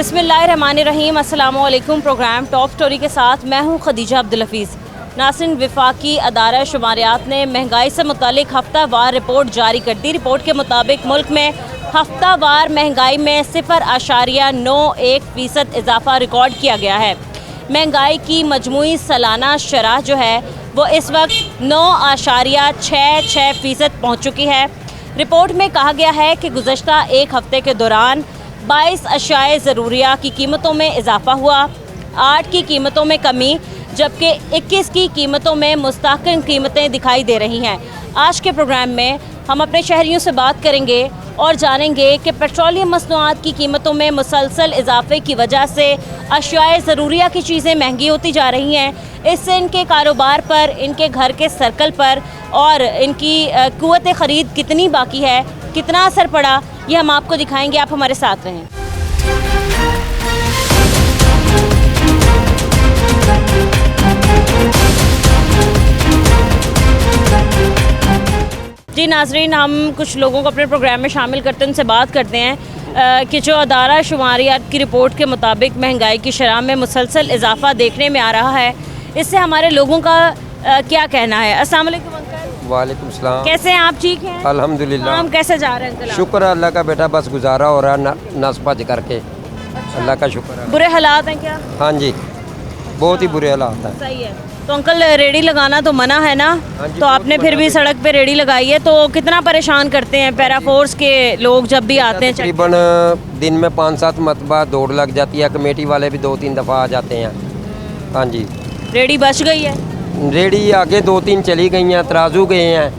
बिस्मिल्लाहिर्रहमानिर्रहीम। अस्सलामुअलैकुम। Programme top story के साथ मैं हूं खदीजा अब्दुल हफीज़। नाज़रीन, वफाकी अदारा शुमारियात ने महंगाई से मुतालिक हफ्तावार रिपोर्ट जारी कर दी। रिपोर्ट के मुताबिक मुल्क में हफ्तावार महंगाई में 0.91% इजाफा रिकॉर्ड किया गया है। महंगाई की मजमूई सालाना शरह जो है वो इस वक्त 9.66% पहुँच चुकी है। रिपोर्ट में कहा गया है कि गुज़श्ता एक हफ़्ते के दौरान 22 अशियाए ज़रूरिया की कीमतों में इजाफा हुआ, 8 की कीमतों में कमी, जबकि 21 की कीमतों में मुस्तहकम कीमतें दिखाई दे रही हैं। आज के प्रोग्राम में हम अपने शहरियों से बात करेंगे और जानेंगे कि पेट्रोलियम मसनूआत की कीमतों में मुसलसल इजाफे की वजह से अशियाए ज़रूरिया की चीज़ें महंगी होती जा रही हैं। इससे इनके कारोबार पर, इनके घर के सर्कल पर और इनकी क़ुव्वत ख़रीद कितनी बाकी है, कितना असर पड़ा, ये हम आपको दिखाएंगे। आप हमारे साथ रहें। जी नाजरीन, हम कुछ लोगों को अपने प्रोग्राम में शामिल करते हैं, उनसे बात करते हैं कि जो अदारा शुमारियात की रिपोर्ट के मुताबिक महंगाई की शरह में मुसलसल इजाफा देखने में आ रहा है, इससे हमारे लोगों का क्या कहना है। अस्सलाम वालेकुम अंकल। वालेकुम सलाम। कैसे हैं आप? ठीक हैं अल्हम्दुलिल्लाह। काम कैसे जा रहे हैं अंकल? शुक्र है अल्लाह का बेटा, बस गुजारा हो रहा है नसपज करके। अल्लाह का शुक्र है। बुरे हालात हैं क्या? हाँ जी, बहुत ही बुरे हालात हैं। सही है। तो अंकल, रेडी लगाना तो मना है ना? हाँ जी, तो आपने फिर भी सड़क पे रेडी लगाई है, तो कितना परेशान करते हैं पैरा फोर्स के लोग जब भी आते हैं? तकरीबन दिन में 5-7 मरतबा दौड़ लग जाती है। कमेटी वाले भी 2-3 दफ़ा आ जाते हैं। हाँ जी। रेडी बच गई है? रेडी आगे 2-3 चली गई हैं, तराजू गए हैं।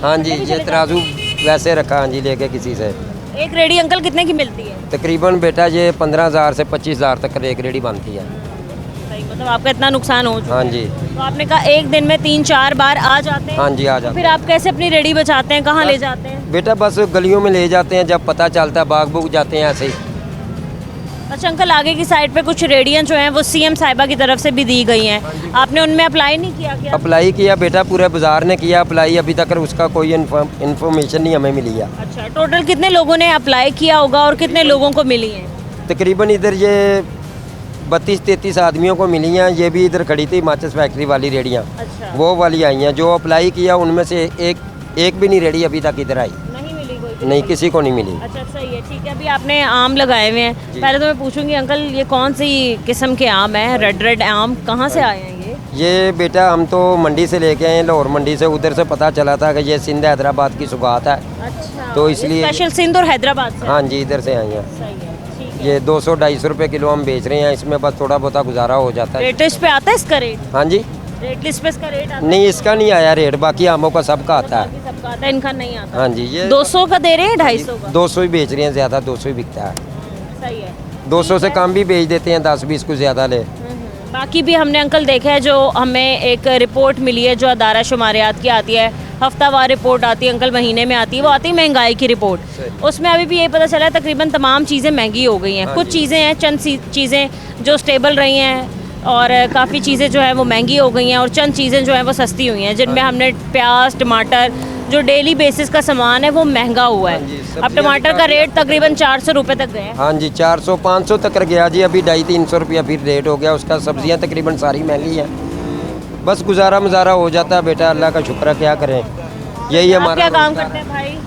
हाँ जी, ये तराजू वैसे रखा, हाँ जी, लेके किसी से। एक रेडी अंकल कितने की मिलती है? तकरीबन बेटा ये 15,000 से 25,000 तक एक रेडी बनती है। सही, मतलब आपका इतना नुकसान हो चुका हाँ है। जी। तो आपने कहा एक दिन में 3-4 बार आ जाते हैं? हाँ जी, आ जाते फिर आप कैसे अपनी रेडी बचाते हैं? कहाँ ले जाते हैं? बेटा बस गलियों में ले जाते हैं, जब पता चलता है बाग बुग जाते हैं ऐसे ही। अच्छा अंकल, आगे की साइड पे कुछ रेडियाँ जो हैं वो सीएम साहिबा की तरफ से भी दी गई हैं, आपने उनमें अप्लाई नहीं किया क्या? अप्लाई किया बेटा, पूरे बाजार ने किया अप्लाई, अभी तक उसका कोई इन्फॉर्मेशन नहीं हमें मिली है। अच्छा, टोटल कितने लोगों ने अप्लाई किया होगा और कितने लोगों को मिली हैं? तकरीबन इधर ये 32-33 आदमियों को मिली हैं। ये भी इधर खड़ी थी माचिस फैक्ट्री वाली रेडियाँ। अच्छा। वो वाली आई हैं। जो अप्लाई किया उनमें से एक भी नहीं रेडी अभी तक इधर आई। नहीं मिली कोई? नहीं, किसी को नहीं मिली। अच्छा, सही है, ठीक है। अभी आपने आम लगाए हुए हैं, पहले तो मैं पूछूंगी अंकल, ये कौन सी किस्म के आम हैं? रेड आम कहाँ से आए हैं ये बेटा हम तो मंडी से लेके आए हैं, लाहौर मंडी से। उधर से पता चला था कि ये सिंध हैदराबाद की सुगात है। अच्छा, तो इसलिए स्पेशल सिंध और हैदराबाद से? हाँ जी, इधर से आई हैं। सही है, ठीक है। ये 200-250 रुपये किलो हम बेच रहे हैं। इसमें बस थोड़ा बहुत गुजारा हो जाता है। रेट लिस्ट पे आता है इसका रेट? हाँ जी। रेट लिस्ट पे इसका रेट आता है? नहीं, इसका नहीं आया रेट, बाकी आमों का सबका आता है। सबका आता है, इनका नहीं आता। हाँ जी। ये 200 का दे रहे हैं, 250 का? 200 ही बेच रहे हैं, ज़्यादा 200 ही बिकता है। सही है। 200 से कम भी बेच देते हैं, 10-20 को ज़्यादा ले। बाकी भी हमने अंकल देखा है, जो हमें एक रिपोर्ट मिली है जो अदारा शुमारियात की आती है, हफ्तावार रिपोर्ट आती है अंकल, महीने में आती है, वो आती है महंगाई की रिपोर्ट। उसमें अभी भी ये पता चला है तकरीबन तमाम चीज़ें महंगी हो गई हैं। कुछ चीज़ें हैं, चंद चीज़ें जो स्टेबल रही हैं और काफ़ी चीज़ें जो है वो महंगी हो गई हैं, और चंद चीज़ें जो हैं वो सस्ती हुई हैं, जिनमें हमने प्याज, टमाटर, जो डेली बेसिस का सामान है वो महंगा हुआ है। अब टमाटर का रेट तकरीबन 400 रुपये तक गया है। हाँ जी, 400-500 तक गया जी। अभी 250-300 रुपया फिर रेट हो गया उसका। सब्जियाँ तकरीबन सारी महंगी हैं। बस गुजारा मुजारा हो जाता है बेटा, अल्लाह का शुक्र है, क्या करें, यही आप हमारा। क्या काम करते हैं भाई?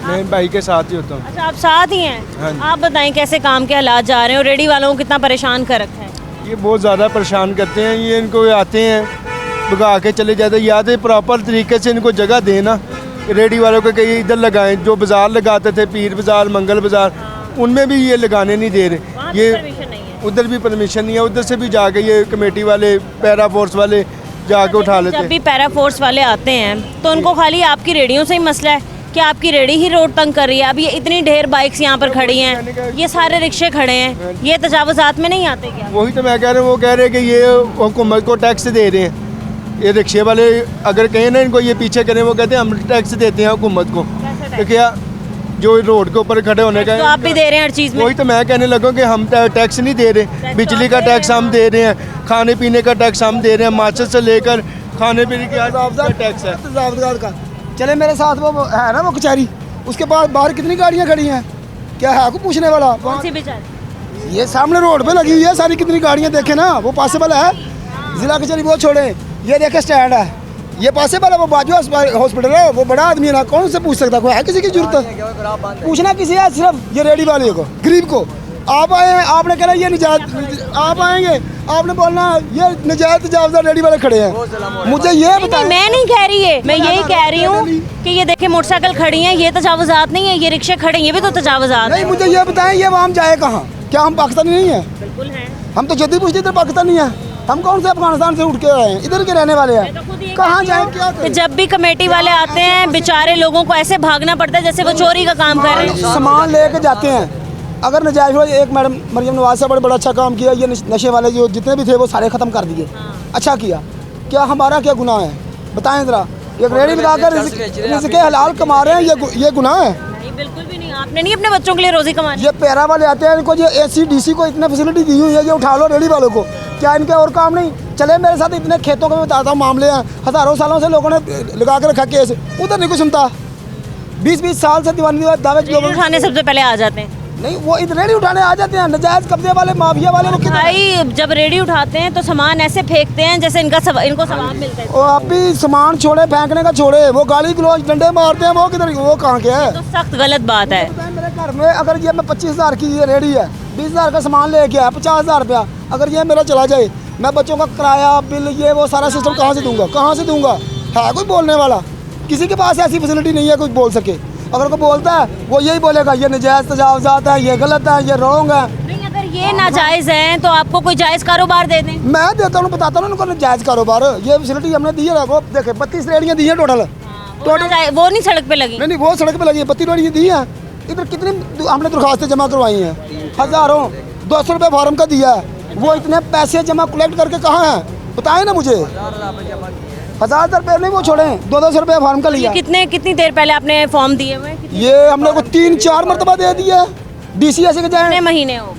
मैं भाई के साथ ही होता हूँ। अच्छा, आप साथ ही हैं? हाँ। आप बताएं कैसे काम के हालात जा रहे हैं और रेडी वालों को कितना परेशान कर रखा है? ये बहुत ज़्यादा परेशान करते हैं। ये इनको आते हैं भगा के चले जाते हैं। या तो प्रॉपर तरीके से इनको जगह देना, रेडी वालों को कहीं इधर लगाएं। जो बाज़ार लगाते थे, पीर बाज़ार, मंगल बाज़ार, उनमें भी ये लगाने नहीं दे रहे। ये उधर भी परमिशन नहीं है। उधर से भी जाके ये कमेटी वाले, पैरा फोर्स वाले जाके उठा लेते हैं। जब भी पैरा फोर्स वाले आते हैं तो उनको खाली आपकी रेडियों से ही मसला है कि आपकी रेडी ही रोड तंग कर रही है? अब ये इतनी ढेर बाइक्स यहाँ पर खड़ी हैं, ये सारे रिक्शे खड़े हैं, ये तजावुज़ात में नहीं आते क्या? वही तो मैं कह रहा हूँ। वो कह रहे हैं कि ये हुकूमत को टैक्स दे रहे हैं। ये रिक्शे वाले अगर कहें ना इनको ये पीछे करें, वो कहते हैं हम टैक्स देते हैं हुकूमत को। तो क्या जो रोड के ऊपर खड़े होने का, तो आप भी दे रहे हैं हर चीज़ में? वही तो मैं कहने लगा कि हम टैक्स नहीं दे रहे। बिजली का टैक्स हम दे रहे हैं, खाने पीने का टैक्स हम दे रहे हैं, माचिस से लेकर खाने पीने का टैक्स है। का चले मेरे साथ वो है ना, वो कचहरी, उसके बाद बाहर कितनी गाड़ियाँ खड़ी हैं, क्या है आपको पूछने वाला? कौन सी बेचारी? ये सामने रोड पे लगी हुई है सारी, कितनी गाड़ियाँ देखे ना, वो पॉसिबल है? जिला कचहरी वो छोड़े, ये देखे स्टैंड है, ये पॉसिबल है? वो बाजू हॉस्पिटल है, वो बड़ा आदमी है ना, कौन से पूछ सकता है? कोई है किसी की जरूरत पूछना किसी है? सिर्फ ये रेडी वाले को, गरीब को। आप आए हैं, आपने कहना ये निजात, आप आएंगे आपने बोलना ये निजात तजावज़दार रेडी वाले खड़े हैं। मुझे ये बताएं। मैं नहीं कह रही है, मैं यही कह रही हूँ कि ये देखिए मोटरसाइकिल खड़ी हैं, ये तजावुज़ात नहीं है, ये रिक्शे खड़े हैं, ये भी तो तजावुज़ात नहीं, है। मुझे ये बताएं ये वहाँ जाए कहाँ? क्या हम पाकिस्तानी नहीं है? बिल्कुल है। हम तो जद्दी पूछते इधर पाकिस्तानी है, हम कौन से अफगानिस्तान से उठ के आए हैं, इधर के रहने वाले हैं, कहाँ जाए क्या कि करें? जब भी कमेटी वाले आते हैं बेचारे लोगों को ऐसे भागना पड़ता है जैसे वो चोरी का काम कर रहे हैं। सामान लेके जाते हैं, अगर नजायज़ हो। एक मैडम मरियम नवाज साहब बड़ा अच्छा काम किया, ये नशे वाले जो जितने भी थे वो सारे ख़त्म कर दिए, अच्छा किया। क्या हमारा क्या गुनाह है बताएं ज़रा? एक रेडी लगाकर रिज़्क़ हलाल कमा रहे हैं, ये गुनाह है? नहीं, बिल्कुल भी नहीं। आपने नहीं अपने बच्चों के लिए रोजी कमानी। ये पैरा वाले आते हैं, इनको ये AC/DC को इतने फैसिलिटी दी हुई है, ये उठा लो रेडी वालों को। क्या इनके और काम नहीं? चले मेरे साथ, इतने खेतों के बताता हूँ मामले हैं, हज़ारों सालों से लोगों ने लगा के रखा केस, उधर नहीं कोई सुनता। 20-20 साल से दीवानी दावे लोग उठाने सबसे पहले आ जाते हैं। नहीं, वो इधर रेडी उठाने आ जाते हैं, नजायज कब्जे वाले माफिया वाले। वो भाई जब रेडी उठाते हैं तो सामान ऐसे फेंकते हैं जैसे इनको सवाब मिलता है। वो आप भी सामान छोड़े, फेंकने का छोड़े, वो गाली गलौज डंडे मारते हैं, वो किधर, वो कहाँ के है? तो सख्त गलत बात है। मेरे घर में अगर ये मैं 25,000 की ये रेडी है, 20,000 का सामान लेके आया, 50,000 रुपया, अगर ये मेरा चला जाए, मैं बच्चों का किराया बिल ये वो सारा सिस्टम कहाँ से दूंगा? कहाँ से दूंगा? है कोई बोलने वाला? किसी के पास ऐसी फैसिलिटी नहीं है कुछ बोल सके। अगर कोई बोलता है वो यही बोलेगा ये नजायज़ तजावुज़ात है, ये गलत है, ये रॉन्ग है। नहीं, अगर ये नाजायज़ है तो आपको कोई जायज़ कारोबार दे दें। मैं देता हूँ, बताता हूँ उनको जायज़ कारोबार। ये फैसिलिटी हमने दी है, वो देखे 32 रेडियाँ दी हैं टोटल। वो नहीं सड़क पे लगी। नहीं, वो सड़क पे लगी है, 32 रेडियाँ दी हैं। इधर कितनी हमने दरखास्तें जमा करवाई हैं, हज़ारों, 200 रुपये फार्म का दिया है, वो इतने पैसे जमा कलेक्ट करके कहाँ हैं बताएं ना मुझे। 1,000 रुपये नहीं वो छोड़े, 200 रुपये फार्म का लिया। कितनी देर पहले आपने फॉर्म दिए हुए? ये हमने को 3-4 मरतबा दे दिया। DCS के जाए कितने महीने हो?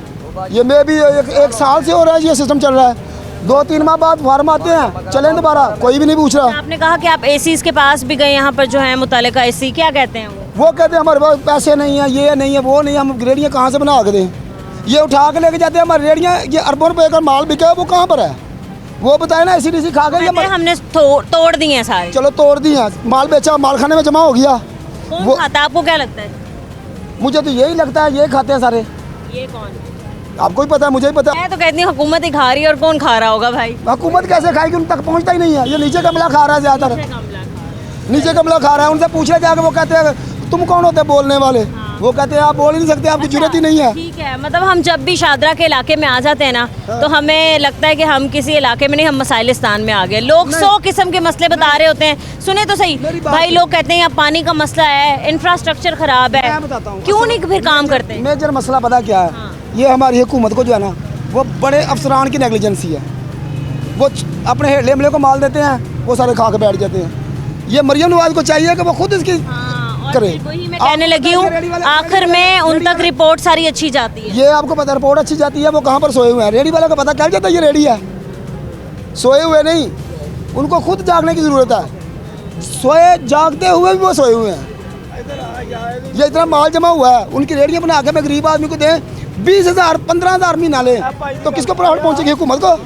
ये मैं भी एक साल से हो रहा है, ये सिस्टम चल रहा है। 2-3 माह बाद फार्म आते हैं, चलें दोबारा, कोई भी नहीं पूछ रहा। आपने कहा कि आप ACs के पास भी गए, यहाँ पर जो है मुतालिका AC, क्या कहते हैं वो कहते हैं हमारे पास पैसे नहीं है, ये नहीं है, वो नहीं है, हम रेडियाँ कहाँ से बना के दें? ये उठा के लेके जाते हैं हमारी रेडियाँ, ये अरबों रुपये का माल बिका है, वो कहाँ पर है? वो बताए ना, AC/DC खा गए। कहते हैं हमने तोड़ दिए हैं सारे। चलो तोड़ दी हैं, माल बेचा, माल खाने में जमा हो गया। कौन खाता है? आपको क्या लगता है? मुझे तो यही लगता है, ये खाते हैं सारे। ये कौन? आपको ही पता है, मुझे ही पता है। मैं तो कहती हूँ हुकूमत ही खा रही है, और कौन खा रहा होगा भाई? हुकूमत कैसे खाएगी? उन तक पहुँचता ही नहीं है। ये नीचे कमला खा रहा है ज़्यादातर, नीचे कमला खा रहा है। उनसे पूछने जाके वो कहते हैं तुम कौन होते बोलने वाले? वो कहते हैं आप बोल ही नहीं सकते, आपकी जरूरत ही नहीं है। ठीक है, मतलब हम जब भी शादरा के इलाके में आ जाते हैं ना, तो हमें लगता है कि हम किसी इलाके में नहीं, हम मसाइलिस्तान में आ गए। लोग 100 किस्म के मसले बता रहे होते हैं। सुने तो सही भाई, लोग कहते हैं यहाँ पानी का मसला है, इंफ्रास्ट्रक्चर खराब है, मैं बताता हूँ क्यों नहीं फिर काम करते? मेजर मसला पता क्या है? ये हमारी हुकूमत को जो है ना, वो बड़े अफसरान की नेगलिजेंसी है। वो अपने हेडले हमले को माल देते हैं, वो सारे खा के बैठ जाते हैं। ये मरियम नवाज को चाहिए कि वो खुद इसकी करे। वही मैं कहने लगी हूँ, आखिर में उन तक रिपोर्ट सारी अच्छी जाती है। ये आपको पता, रिपोर्ट अच्छी जाती है, वो कहाँ पर सोए हुए हैं? रेडी वाले को पता चल जाता है ये रेडी है, सोए हुए नहीं, उनको खुद जागने की ज़रूरत है। सोए जागते हुए भी वो सोए हुए हैं। ये इतना माल जमा हुआ है, उनकी रेडियाँ बना के मैं गरीब आदमी को दें, 20,000 15,000 महीना ले, तो किसको प्रॉफिट पहुँचेगी? हुकूमत को।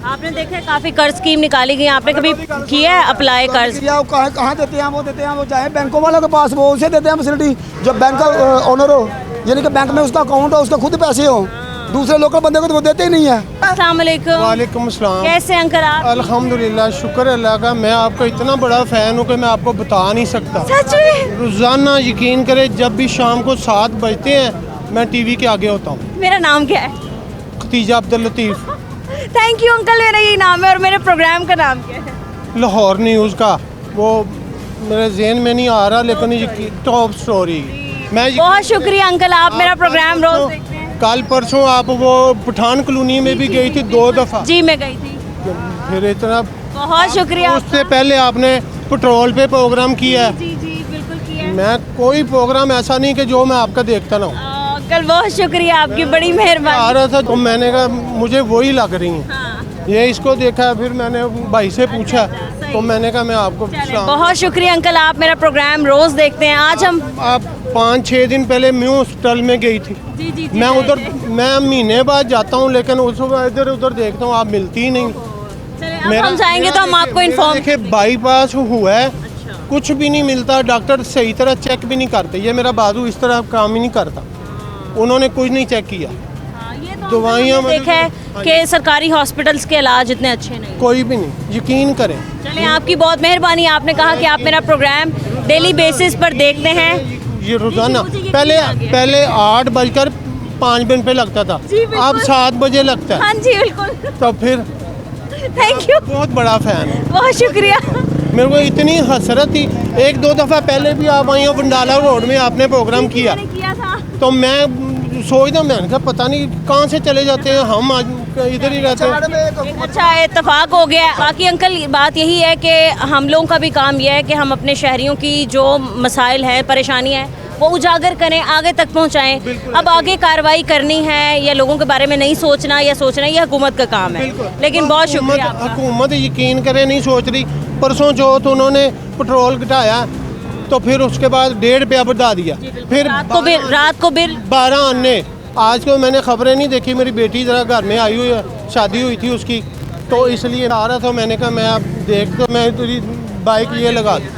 आपने देखा काफ़ी कर्ज स्कीम निकाली गई, आपने कभी किया है अप्लाई कर्ज? कहाँ देते हैं? वो देते हैं, वो चाहे बैंकों वालों के पास, वो उसे देते हैं फैसिलिटी, जो बैंक का ओनर हो, यानी कि बैंक में उसका अकाउंट हो, उसके खुद पैसे हो। दूसरे लोकल बंदे को तो वो देते ही नहीं है। अस्सलाम वालेकुम। वालेकुम अस्सलाम। कैसे अंकल आप? अल्हम्दुलिल्लाह, शुक्र अल्लाह का। मैं आपका इतना बड़ा फ़ैन हूँ कि मैं आपको बता नहीं सकता। सच में? रोज़ाना यकीन करें, जब भी शाम को 7 बजते हैं मैं TV के आगे होता हूँ। मेरा नाम क्या है? Khatija Abdul Latif. Thank you uncle, मेरा यही नाम है। और मेरे प्रोग्राम का नाम क्या है? लाहौर न्यूज़ का, वो मेरे जहन में नहीं आ रहा, लेकिन टॉप स्टोरी। मैं बहुत शुक्रिया अंकल, आप मेरा प्रोग्राम रोज देखते हैं। कल परसों आप वो पठान कॉलोनी में भी गई थी 2 दफ़ा। जी मैं गई थी। फिर इतना बहुत शुक्रिया। उससे पहले आपने पेट्रोल पे प्रोग्राम किया है। जी जी बिल्कुल किया। मैं कोई प्रोग्राम ऐसा नहीं कि जो मैं आपका देखता ना हूँ। अंकल बहुत शुक्रिया, आपकी बड़ी आ मेहरबानी। रहा था तो मैंने कहा मुझे वही लग रही हैं। हाँ। ये इसको देखा, फिर मैंने भाई से पूछा, तो मैंने कहा मैं आपको बहुत शुक्रिया अंकल, आप मेरा प्रोग्राम रोज देखते हैं। आज हम आप 5-6 दिन पहले मैं हॉस्पिटल में गई थी। जी जी मैं उधर मैं महीने बाद जाता हूँ, लेकिन उस वक्त इधर उधर देखता हूँ, आप मिलती ही नहीं। अब हम जाएंगे तो हम आपको इन्फॉर्म। देखिए बाईपास हुआ है, कुछ भी नहीं मिलता, डॉक्टर सही तरह चेक भी नहीं करते। ये मेरा बाजू इस तरह काम ही नहीं करता, उन्होंने कुछ नहीं चेक किया। दवाइयाँ देखा है कि सरकारी हॉस्पिटल्स के इलाज इतने अच्छे नहीं। कोई भी नहीं, यकीन करें। चलें, आपकी बहुत मेहरबानी। आपने कहा कि आप मेरा प्रोग्राम डेली बेसिस पर देखते हैं। ये रोजाना मुझे यकीन पहले आ गया। पहले 8:05 पे लगता था, जी, बिल्कुल। अब 7 बजे लगता है। हाँ जी बिल्कुल, तो फिर थैंक यू, बहुत बड़ा फैन है। बहुत शुक्रिया। मेरे को इतनी हसरत थी, 1-2 दफ़ा पहले भी आप आई हो बंडाला रोड में, आपने प्रोग्राम किया, मैंने किया था। तो मैं सोचता, मैंने कहा पता नहीं कहाँ से चले जाते हैं, हम आज इधर ही रहते हैं। एक अच्छा इत्तेफाक हो गया है। बाकी अंकल बात यही है कि हम लोगों का भी काम यह है कि हम अपने शहरियों की जो मसाइल हैं, परेशानियाँ हैं, वो उजागर करें, आगे तक पहुंचाएं। अब आगे कार्रवाई करनी है या लोगों के बारे में नहीं सोचना या सोचना, ये हुकूमत का काम है। लेकिन बहुत शुक्रिया आपका। हुकूमत यकीन करे नहीं सोच रही। परसों चौथ उन्होंने पेट्रोल घटाया, तो फिर उसके बाद 1.5 रुपया बढ़ा दिया, फिर रात को बिल 12 आने। आज को मैंने खबरें नहीं देखी, मेरी बेटी ज़रा घर में आई हुई है, शादी हुई थी उसकी, तो इसलिए आ रहा था। मैंने कहा मैं अब देख, तो मैं तेरी बाइक ये लगा दी।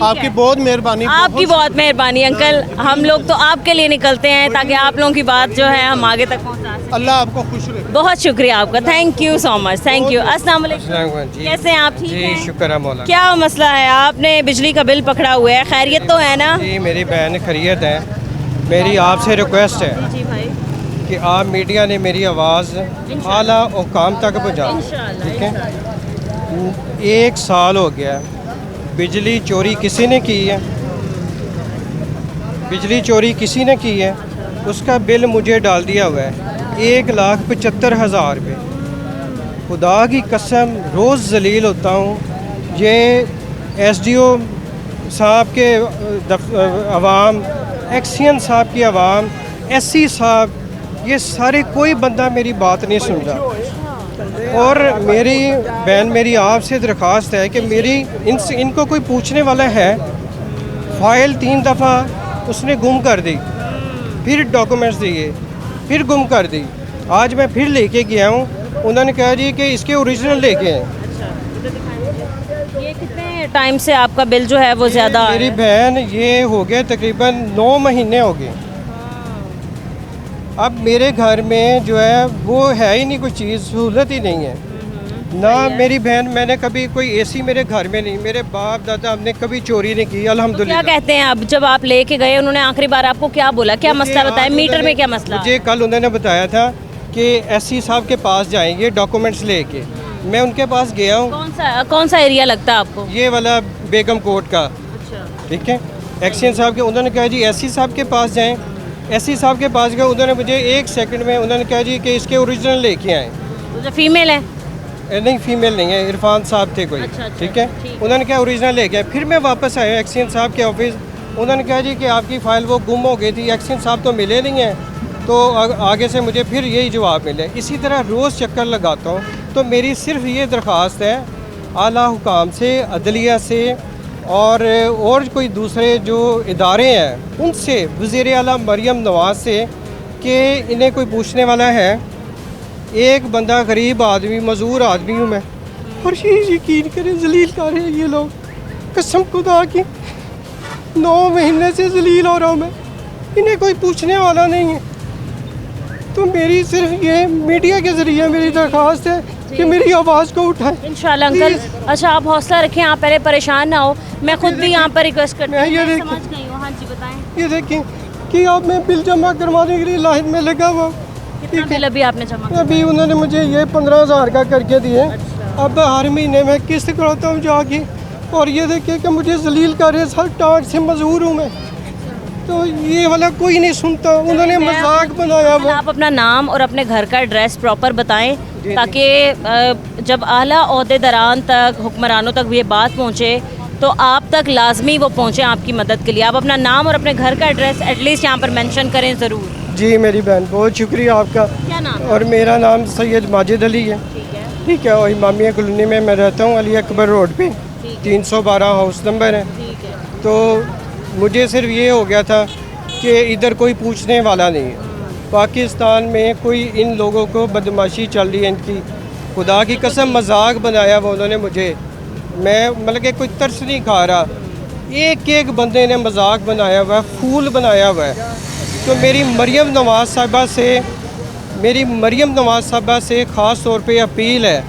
आपकी बहुत मेहरबानी। आपकी बहुत मेहरबानी अंकल। हम लोग तो आपके लिए निकलते हैं ताकि आप लोगों की बात जो है हम आगे तक पहुंचा सकें। अल्लाह आपको खुश रखे। बहुत शुक्रिया आपका, thank you so much, thank you. अस्सलाम वालेकुम, जी कैसे हैं आप? ठीक जी, हैं? शुक्र है मौला। क्या मसला है? आपने बिजली का बिल पकड़ा हुआ है, खैरियत तो है ना? जी मेरी बहन खैरियत है। मेरी आपसे रिक्वेस्ट है जी भाई, कि आप मीडिया ने मेरी आवाज़ आला हुकाम तक पहुँचा, इंशाल्लाह, ठीक है। 1 साल हो गया, बिजली चोरी किसी ने की है, बिजली चोरी किसी ने की है, उसका बिल मुझे डाल दिया हुआ है 1,75,000 रुपये। खुदा की कसम रोज़ जलील होता हूँ। ये SDO साहब के अवाम, एक्सियन साहब की अवाम, SC साहब, ये सारे कोई बंदा मेरी बात नहीं सुनता। और मेरी बहन, मेरी आपसे दरख्वास्त है कि मेरी इनको कोई पूछने वाला है। फ़ाइल 3 दफ़ा उसने गुम कर दी, फिर डॉक्यूमेंट्स दिए, फिर गुम कर दी। आज मैं फिर लेके गया हूँ, उन्होंने कहा जी कि इसके ओरिजिनल लेके हैं। ये कितने टाइम से आपका बिल जो है वो ज़्यादा? मेरी बहन ये हो गया तकरीबन 9 महीने हो गए। अब मेरे घर में जो है वो है ही नहीं, कोई चीज़ सहूलत ही नहीं है ना। मेरी बहन, मैंने कभी कोई AC मेरे घर में नहीं, मेरे बाप दादा हमने कभी चोरी नहीं की, अल्हम्दुलिल्लाह। क्या कहते हैं अब जब आप लेके गए, उन्होंने आखिरी बार आपको क्या बोला, क्या मसला बताया? मीटर में क्या मसला? मुझे कल उन्होंने बताया था कि SC साहब के पास जाएंगे डॉक्यूमेंट्स लेके। मैं उनके पास गया हूँ। कौन सा एरिया लगता है आपको? ये वाला बेगम कोट का, ठीक है। एक्सियन साहब के, उन्होंने कहा जी SC साहब के पास जाएं। SC साहब के पास गए, उन्होंने मुझे 1 सेकंड में उन्होंने कहा जी कि इसके ओरिजिनल लेके आएँ। जो फीमेल है? नहीं, फीमेल नहीं है, इरफान साहब थे कोई, ठीक है। उन्होंने कहा ओरिजिनल लेके आए। फिर मैं वापस आया एक्सियन साहब के ऑफिस, उन्होंने कहा जी कि आपकी फ़ाइल वो गुम हो गई थी, एक्सियन साहब तो मिले नहीं हैं। तो आगे से मुझे फिर यही जवाब मिले। इसी तरह रोज़ चक्कर लगाता हूँ। तो मेरी सिर्फ ये दरख्वास्त है आला हुकाम से, अदलिया से और कोई दूसरे जो इदारे हैं उनसे, वज़ीर आला मरियम नवाज़ से, कि इन्हें कोई पूछने वाला है। एक बंदा गरीब आदमी, मज़दूर आदमी हूँ मैं, और ये यकीन करें जलील कर रहे हैं ये लोग, कसम खुदा की 9 महीने से जलील हो रहा हूँ मैं, इन्हें कोई पूछने वाला नहीं है। तो मेरी सिर्फ ये मीडिया के ज़रिए मेरी दरख्वास्त है कि मेरी आवाज़ को उठाएं इंशाल्लाह अंकल। अच्छा, आप हौसला रखें, आप पहले परेशान ना हो। मैं खुद भी यहाँ पर रिक्वेस्ट करती हूँ। ये मैं देखिए। समझ गई हूँ। हाँ जी बताएं। ये देखें कि अब मैं बिल जमा करवाने के लिए लाइन में लगा हुआ। कितना बिल अभी आपने जमा किया? अभी उन्होंने मुझे ये 15,000 का करके दिए। अब हर महीने मैं किस्त कराता हूँ जाके, और ये देखिए कि मुझे जलील कर रहे, सर टाट से मजबूर हूँ मैं। तो ये वाला कोई नहीं सुनता, उन्होंने मजाक बनाया हुआ। आप अपना नाम और अपने घर का एड्रेस प्रॉपर बताएं ताकि जब आला ओहदेदारान तक, हुक्मरानों तक ये बात पहुँचे तो आप तक लाजमी वो पहुँचे आपकी मदद के लिए। आप अपना नाम और अपने घर का एड्रेस एटलीस्ट यहाँ पर मेंशन करें ज़रूर। जी मेरी बहन, बहुत शुक्रिया आपका। क्या नाम? और मेरा नाम सैयद माजिद अली है, ठीक है। और इमामिया कॉलोनी में मैं रहता हूँ, अली अकबर रोड पे, 312 हाउस नंबर है। तो मुझे सिर्फ ये हो गया था कि इधर कोई पूछने वाला नहीं है। पाकिस्तान में कोई इन लोगों को बदमाशी चल रही है इनकी, खुदा की कसम मजाक बनाया वो उन्होंने मुझे, मैं मतलब कि कोई तरस नहीं खा रहा। एक एक बंदे ने मजाक बनाया हुआ है, फूल बनाया हुआ है। तो मेरी मरियम नवाज़ साहिबा से ख़ास तौर पे अपील है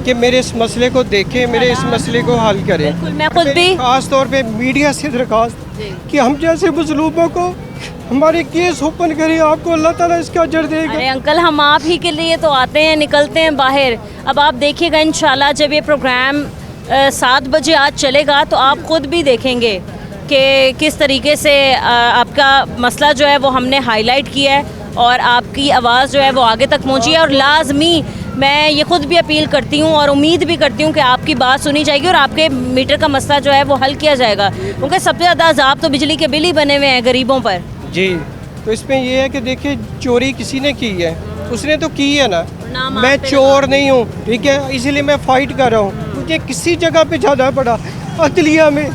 कि मेरे इस मसले को देखें, मेरे इस मसले को हल करें। बिल्कुल, मैं खुद भी ख़ास तौर पे मीडिया से दरख्वास्त कि हम जैसे मजलूमों को हमारे केस ओपन करें, आपको अल्लाह ताला इसका अजर देगा। अरे अंकल, हम आप ही के लिए तो आते हैं, निकलते हैं बाहर। अब आप देखिएगा इंशाल्लाह जब ये प्रोग्राम 7 बजे आज चलेगा तो आप खुद भी देखेंगे कि किस तरीके से आपका मसला जो है वो हमने हाईलाइट किया है और आपकी आवाज़ जो है वो आगे तक पहुंची है। और लाजमी मैं ये खुद भी अपील करती हूँ और उम्मीद भी करती हूँ कि आपकी बात सुनी जाएगी और आपके मीटर का मसला जो है वो हल किया जाएगा, क्योंकि सबसे ज़्यादा अजाब तो बिजली के बिल ही बने हुए हैं गरीबों पर। जी, तो इसमें ये है कि देखिए चोरी किसी ने की है, उसने तो की है ना, मैं चोर नहीं हूँ, ठीक है, इसीलिए मैं फ़ाइट कर रहा हूँ। मुझे किसी जगह पे जाना पड़ा, अदलिया में,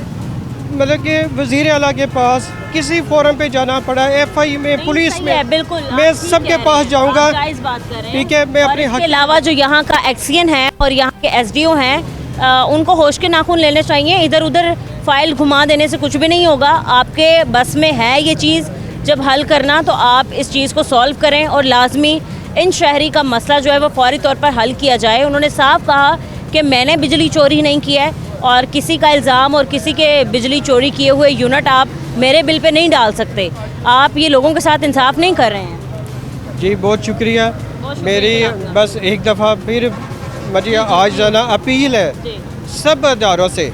मतलब कि वज़ीर आला के पास, किसी फोरम पे जाना पड़ा, FI में, पुलिस में, बिल्कुल मैं सबके पास जाऊँगा, ठीक है। मैं अपने इसके अलावा जो यहाँ का एक्सियन है और यहाँ के SDO हैं, उनको होश के नाखून लेने चाहिए। इधर उधर फाइल घुमा देने से कुछ भी नहीं होगा। आपके बस में है ये चीज़ जब हल करना, तो आप इस चीज़ को सॉल्व करें और लाजमी इन शहरी का मसला जो है वो फौरी तौर पर हल किया जाए। उन्होंने साफ कहा कि मैंने बिजली चोरी नहीं किया है और किसी का इल्ज़ाम और किसी के बिजली चोरी किए हुए यूनिट आप मेरे बिल पे नहीं डाल सकते। आप ये लोगों के साथ इंसाफ नहीं कर रहे हैं। जी बहुत शुक्रिया। मेरी बस एक दफ़ा फिर मुझे आज जाना अपील है सब अदारों से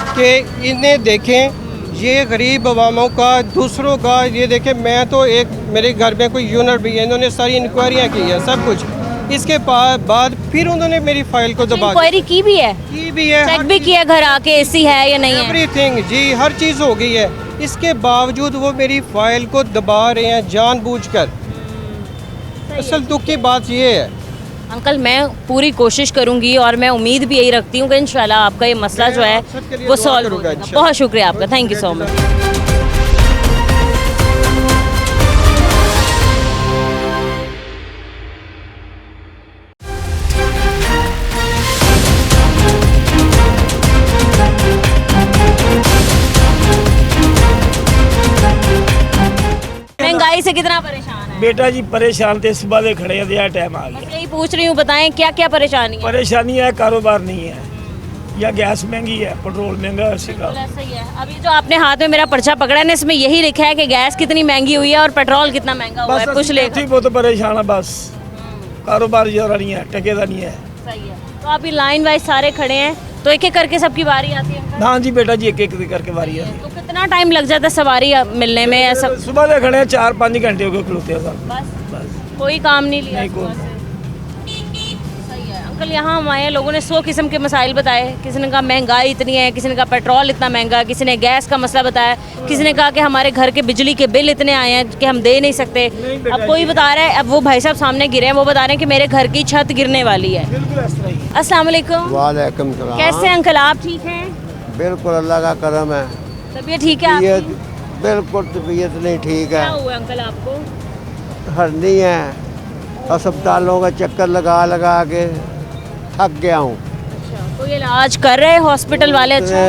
कि इन्हें देखें, ये गरीब अवामों का, दूसरों का, ये देखें। मैं तो एक, मेरे घर में कोई यूनिट भी है, इन्होंने सारी इंक्वायरियाँ की है, सब कुछ। इसके बाद फिर उन्होंने मेरी फाइल को दबा इंक्वायरी की भी है, चेक भी किया घर आके AC है या नहीं है, एवरीथिंग। जी हर चीज़ हो गई है, इसके बावजूद वो मेरी फाइल को दबा रहे हैं जानबूझकर। असल दुख की बात ये है। अंकल मैं पूरी कोशिश करूंगी और मैं उम्मीद भी यही रखती हूँ कि इंशाल्लाह आपका ये मसला जो है वो सॉल्व होगा। बहुत शुक्रिया आपका, थैंक यू सो मच। महंगाई से कितना परेशान है बेटा जी? परेशान थे, सुबह से खड़े हैं, टाइम आ गया। बस यही पूछ रही हूँ, बताएं क्या क्या परेशानी है? परेशानी है, कारोबार नहीं है, या गैस महंगी है, पेट्रोल महंगा है, उसी का। ऐसा ही है। अभी जो आपने हाथ में मेरा पर्चा पकड़ा है ना, इसमें यही लिखा है कि गैस कितनी महंगी हुई है और पेट्रोल कितना महंगा हुआ है। कुछ लेकर बहुत परेशान है, बस कारोबार ज़्यादा नहीं है, टकेदा नहीं है। सही है। तो आप ये लाइन वाइज सारे खड़े हैं, तो एक एक करके सबकी बारी आती है? हाँ जी बेटा जी, एक एक करके बारी है। तो कितना टाइम लग जाता है सवारी मिलने में? ऐसा सुबह से खड़े हैं, 4-5 घंटे हो गए खलोते हैं सर। बस कोई काम नहीं लिया? नहीं कोई। सही है। अंकल यहाँ हम आए, लोगों ने 100 किस्म के मसाइल बताए। किसी ने कहा महंगाई इतनी है, किसी ने कहा पेट्रोल इतना महंगा, किसी ने गैस का मसला बताया, किसी ने कहा कि हमारे घर के बिजली के बिल इतने आए हैं कि हम दे नहीं सकते। अब कोई बता रहा है, अब वो भाई साहब सामने गिरे हैं, वो बता रहे हैं कि मेरे घर की छत गिरने वाली है। अस्सलाम वालेकुम। वालेकुम सलाम। कैसे अंकल, आप ठीक हैं? बिल्कुल अल्लाह का करम है। तबीयत ठीक है आपकी? बिल्कुल तबीयत नहीं ठीक क्या है, हुआ अंकल आपको? हरनी है, अस्पतालों का चक्कर लगा लगा के थक गया हूँ। तो ये इलाज कर रहे हैं हॉस्पिटल वाले? अच्छा,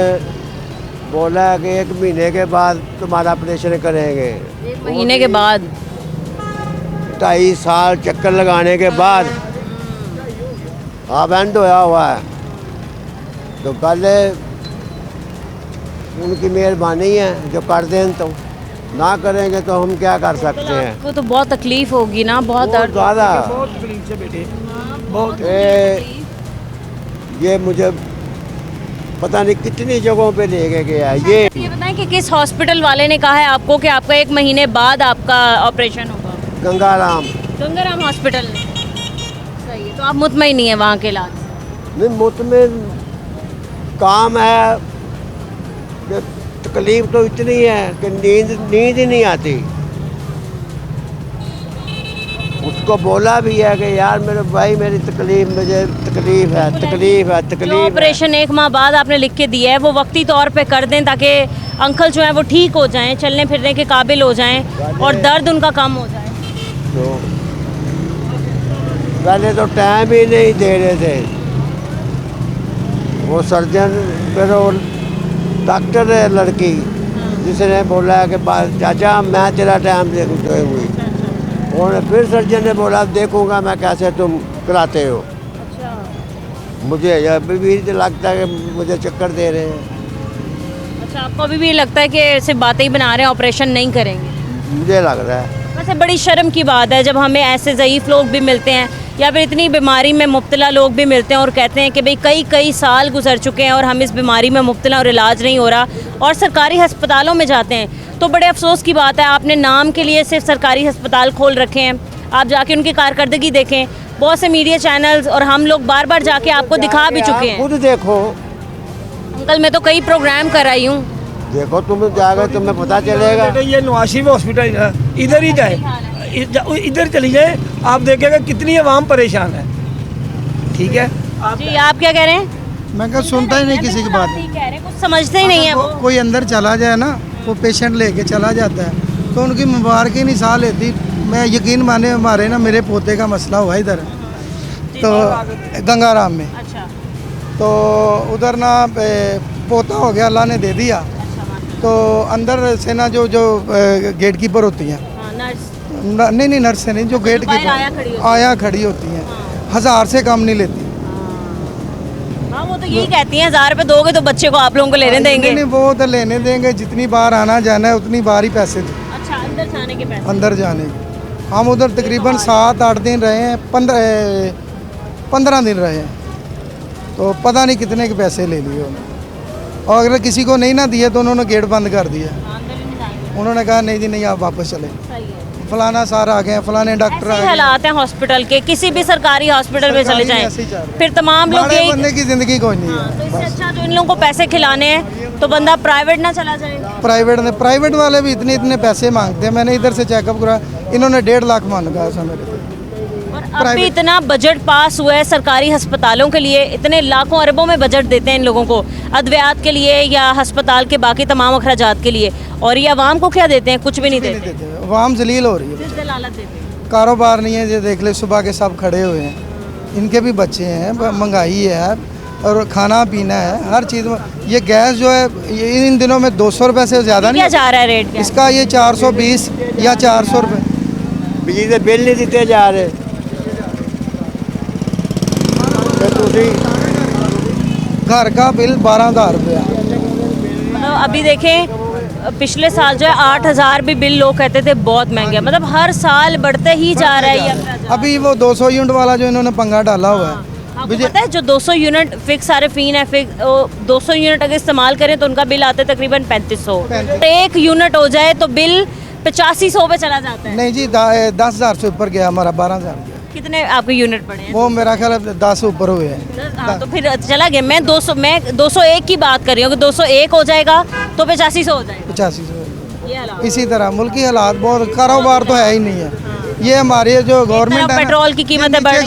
बोला है कि 1 महीने के बाद तुम्हारा ऑपरेशन करेंगे। 1 महीने के बाद? 2.5 साल चक्कर लगाने के बाद अब एंड होया हुआ है। तो पहले उनकी मेहरबानी है जो कर दें, तो ना करेंगे तो हम क्या कर सकते हैं। आपको तो बहुत तकलीफ होगी ना, बहुत दर्द? ज़्यादा। बहुत तकलीफ से बेटे, बहुत। ये मुझे पता नहीं कितनी जगहों पे लेके गया ये। ये बताएं कि किस हॉस्पिटल वाले ने कहा है आपको कि आपका 1 महीने बाद आपका ऑपरेशन होगा? गंगाराम हॉस्पिटल ने। सही है। तो आप मुतमईन नहीं है वहाँ के इलाज से? नहीं, मुतमिन काम है, तकलीफ तो इतनी है कि नींद ही नहीं आती। उसको बोला भी है कि यार मेरे भाई मेरी तकलीफ, मुझे तकलीफ है जो ऑपरेशन 1 माह बाद आपने लिख के दिया है वो वक्ती तौर पे कर दें ताकि अंकल जो है वो ठीक हो जाएं, चलने फिरने के काबिल हो जाएं और दर्द उनका कम हो जाए। तो पहले तो टाइम ही नहीं दे रहे थे वो सर्जन, फिर वो डॉक्टर है लड़की जिसने बोला कि चाचा मैं तेरा टाइम देखते हुई, उन्होंने फिर सर्जन ने बोला देखूंगा मैं कैसे तुम कराते हो। मुझे अभी भी लगता है कि मुझे चक्कर दे रहे हैं। अच्छा, आपको अभी भी लगता है कि सिर्फ बातें ही बना रहे हैं, ऑपरेशन नहीं करेंगे? मुझे लग रहा है। वैसे बड़ी शर्म की बात है जब हमें ऐसे ज़ईफ़ लोग भी मिलते हैं या फिर इतनी बीमारी में मुब्तला लोग भी मिलते हैं और कहते हैं कि भाई कई साल गुजर चुके हैं और हम इस बीमारी में मुब्तला और इलाज नहीं हो रहा और सरकारी हस्पतालों में जाते हैं। तो बड़े अफसोस की बात है, आपने नाम के लिए सिर्फ सरकारी हस्पताल खोल रखे हैं। आप जाके उनकी कारकर्दगी देखें, बहुत से मीडिया चैनल्स और हम लोग बार बार जाके आपको दिखा भी चुके हैं। खुद देखो अंकल, मैं तो कई प्रोग्राम कराई हूँ। देखो तुम जाओगे तुम्हें पता चलेगा। ये नवाशी हॉस्पिटल है, इधर ही जाए, इधर चली जाए, आप देखेगा कितनी आवाम परेशान है। ठीक है जी, आप क्या कह रहे हैं? मैं क्या सुनता ही नहीं किसी की बात। ठीक कह रहे हैं, कुछ समझते ही नहीं है वो। कोई अंदर चला जाए ना, वो पेशेंट लेके चला जाता है तो उनकी मुबारक ही नहीं साह लेती। मैं यकीन माने, हमारे ना मेरे पोते का मसला हुआ इधर तो गंगाराम में। अच्छा, तो उधर ना पोता हो गया, अल्लाह ने दे दिया। तो अंदर से ना जो गेट कीपर होती हैं, हाँ, नर्स नहीं नर्स से नहीं, जो गेट कीपर आया खड़ी होती हैं, 1000 से कम नहीं लेती। हाँ, वो तो यही कहती हैं 1000 रुपये दोगे तो बच्चे को आप लोगों को लेने देंगे। नहीं, वो तो लेने देंगे, जितनी बार आना जाना है उतनी बार ही पैसे दो। अच्छा, अंदर जाने के पैसे? अंदर जाने के। हम उधर तकरीबन 7-8 दिन रहे हैं, 15 दिन रहे हैं, तो पता नहीं कितने के पैसे ले लिए उन्होंने। और अगर किसी को नहीं ना दिए तो उन्होंने गेट बंद कर दिया। उन्होंने कहा नहीं जी नहीं, आप वापस चले। फलाना सार आ गए, फलाने डॉक्टर आ ऐसे गए। हालात हैं हॉस्पिटल के, किसी भी सरकारी हॉस्पिटल में चले जाएं, फिर तमाम लोग बड़े बनने की जिंदगी कोई नहीं तो है। इससे अच्छा जो इन लोगों को पैसे खिलाने हैं तो बंदा प्राइवेट ना चला जाए। प्राइवेट वाले भी इतने पैसे मांगते हैं। मैंने इधर से चेकअप करा, इन्होंने 1.5 लाख मांगा है मेरे को। और अब भी इतना बजट पास हुआ है सरकारी अस्पतालों के लिए, इतने लाखों अरबों में बजट देते हैं इन लोगों को अद्वियात के लिए या अस्पताल के बाकी तमाम अखराजात के लिए, और ये आवाम को क्या देते हैं? कुछ भी नहीं देते। आवाम जलील हो रही है, दलालत देते हैं। कारोबार नहीं है। ये देख ले, सुबह के सब खड़े हुए हैं, इनके भी बच्चे हैं, महंगाई है और खाना पीना है, हर चीज़ में। ये गैस जो है ये इन दिनों में 200 रुपये से ज़्यादा नहीं क्या जा रहा है रेट? इसका ये 420 या 400 रुपये। बिजली के बिल नहीं देते जा रहे। घर का बिल 12,000 रुपया। मतलब अभी देखें, पिछले साल जो है 8,000 भी बिल लोग कहते थे बहुत महंगे, मतलब हर साल बढ़ते ही जा रहा है ये। अभी वो 200 यूनिट वाला जो इन्होंने पंगा डाला हुआ है, आपको पता है जो 200 यूनिट फिक्स सार्फिन है, 200 यूनिट अगर इस्तेमाल करें तो उनका बिल आता है तकरीबन 3500। तो 1 यूनिट हो जाए तो बिल 8500 पे चला जाता है। नहीं जी, 10,000 से ऊपर गया हमारा, 12,000 गया। कितने आपके यूनिट पड़े हैं? वो मेरा ख्याल है 10 से ऊपर हुए हैं। हाँ, तो फिर चला गया। मैं 201 की बात कर रही हूँ कि 201 हो जाएगा तो 8500 हो जाएगा। 85 ये हालात। इसी तरह मुल्की हालात, बहुत कारोबार तो है ही नहीं है। ये हमारे जो गवर्नमेंट है, पेट्रोल की कीमतें बढ़ रही,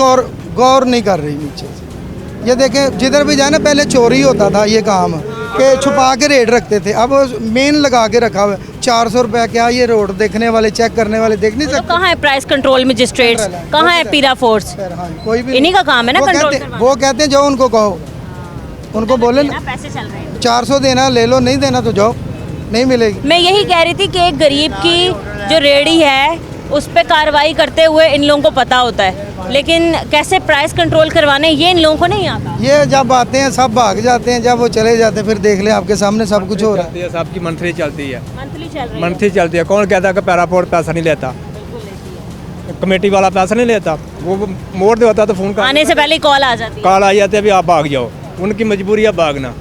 गौर नहीं कर रही नीचे से। ये देखें, जिधर भी जाए ना, पहले चोरी होता था ये काम कि छुपा के रेट रखते थे, अब मेन लगा के रखा हुआ है। 400 रुपया क्या, ये रोड देखने वाले, चेक करने वाले देख नहीं तो सकते। कहाँ है प्राइस कंट्रोल मजिस्ट्रेट्स, कहाँ है पीरा फोर्स? हाँ, कोई भी इन्हीं का काम है ना कंट्रोल करवाना। वो कहते हैं जाओ उनको कहो, उनको बोले ना पैसे चल रहे हैं, 400 देना ले लो, नहीं देना तो जाओ, नहीं मिलेगी। मैं यही कह रही थी कि एक गरीब की जो रेडी है उस पर कार्रवाई करते हुए इन लोगों को पता होता है, लेकिन कैसे प्राइस कंट्रोल करवाने ये इन लोगों को नहीं आता। ये जब आते हैं सब भाग जाते हैं, जब वो चले जाते हैं फिर देख लें आपके सामने सब कुछ हो रहा है। सबकी मंथली चलती है, मंथली चल रही है। मंथली चलती है। कौन कहता है कि पैरापोर्ट पैसा नहीं लेता, कमेटी वाला पैसा नहीं लेता, वो मोड़ दे होता तो फोन कर आने से पहले कॉल आ जाती है। कॉल आ जाते अभी आप भाग जाओ, उनकी मजबूरी है भागना।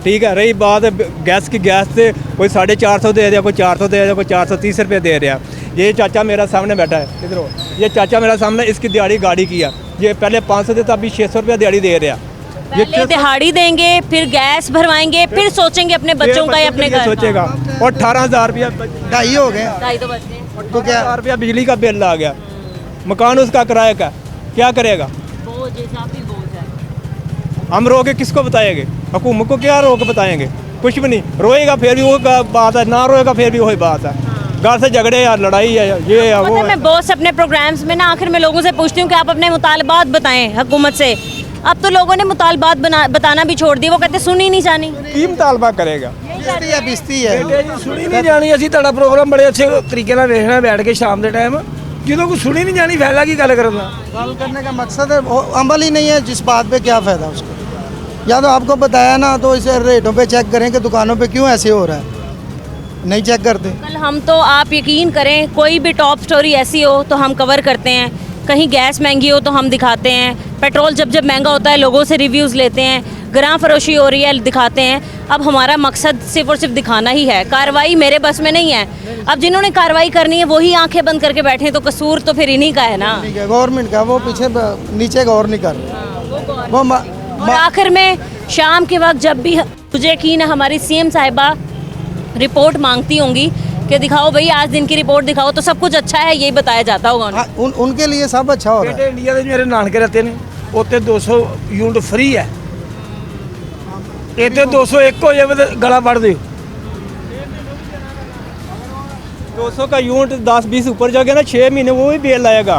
ठीक है, रही बात गैस की, गैस से कोई 450 दे रहा, कोई 400 दे रहा, कोई 430 रुपये दे रहा। ये चाचा मेरा सामने बैठा है, इधर हो, ये चाचा मेरा सामने, इसकी दिहाड़ी गाड़ी की है, ये पहले 500 देता, अभी 600 रुपया दिहाड़ी दे रहा। पहले दिहाड़ी देंगे, फिर गैस भरवाएंगे, फिर सोचेंगे अपने बच्चों का या अपने घर सोचेगा। और 18,000 रुपया 2.5 हो गए, 2.5 तो बच गए। तो क्या 18,000 रुपया बिजली का बिल आ गया। मकान उसका किराए का, क्या करेगा? बोझ, इजाफी बोझ है। हम रो के किसको बताएंगे? हुकूमत को क्या रो के बताएंगे? कुछ भी नहीं। रोएगा फिर भी वो बात है, ना रोएगा फिर भी वही बात है। घर से झगड़े या लड़ाई है, ये है वो मतलब है। मैं बहुत अपने प्रोग्राम्स में ना आखिर में लोगों से पूछती हूँ कि आप अपने मुतालबात बताएं हुकूमत से। अब तो लोगों ने मुतालबात बताना भी छोड़ दिए, वो कहते सुनी नहीं जानी। की मुतालबा करेगा? बिस्ती है सुनी नहीं जानी। ਅਸੀਂ ਤੁਹਾਡਾ ਪ੍ਰੋਗਰਾਮ ਬੜੇ ਅੱਛੇ ਤਰੀਕੇ ਨਾਲ ਵੇਖਣਾ ਬੈਠ ਕੇ ਸ਼ਾਮ ਦੇ ਟਾਈਮ, ਜਦੋਂ ਕੋਈ ਸੁਣੀ नहीं जानी फैला की गल करना। गल करने का मकसद है वो अमल ही नहीं है, जिस बात पे क्या फ़ायदा उसको। या तो आपको बताया ना तो इसे रेटों पे चेक करें कि दुकानों पे क्यों ऐसे हो रहा है, नहीं चेक करते। कल हम तो आप यकीन करें कोई भी टॉप स्टोरी ऐसी हो तो हम कवर करते हैं, कहीं गैस महंगी हो तो हम दिखाते हैं, पेट्रोल जब जब महंगा होता है लोगों से रिव्यूज़ लेते हैं, ग्राम फरोशी हो रही है दिखाते हैं। अब हमारा मकसद सिर्फ और सिर्फ दिखाना ही है, कार्रवाई मेरे बस में नहीं है। अब जिन्होंने कार्रवाई करनी है वही आंखें बंद करके बैठे हैं, तो कसूर तो फिर इन्हीं का है ना। ठीक है, गवर्नमेंट का वो पीछे नीचे गौर नहीं कर रहे वो और आखिर में शाम के वक्त जब भी मुझे यकीन है हमारी सीएम साहिबा रिपोर्ट मांगती होंगी कि दिखाओ भाई आज दिन की रिपोर्ट दिखाओ, तो सब कुछ अच्छा है यही बताया जाता होगा उन्हें। उनके लिए सब अच्छा हो रहा है। बेटे इंडिया ਦੇ ਮੇਰੇ ਨਾਨਕੇ रहते ਨੇ, ਉੱਥੇ 200 यूनिट फ्री है, ਇੱਥੇ 201 ਹੋ ਜਾਵੇ ਤੇ ਗਲਾ ਵੱਢ ਦਿਓ। 200 का यूनिट 10-20 ऊपर जाएगा ना 6 महीने वो भी बिल आएगा।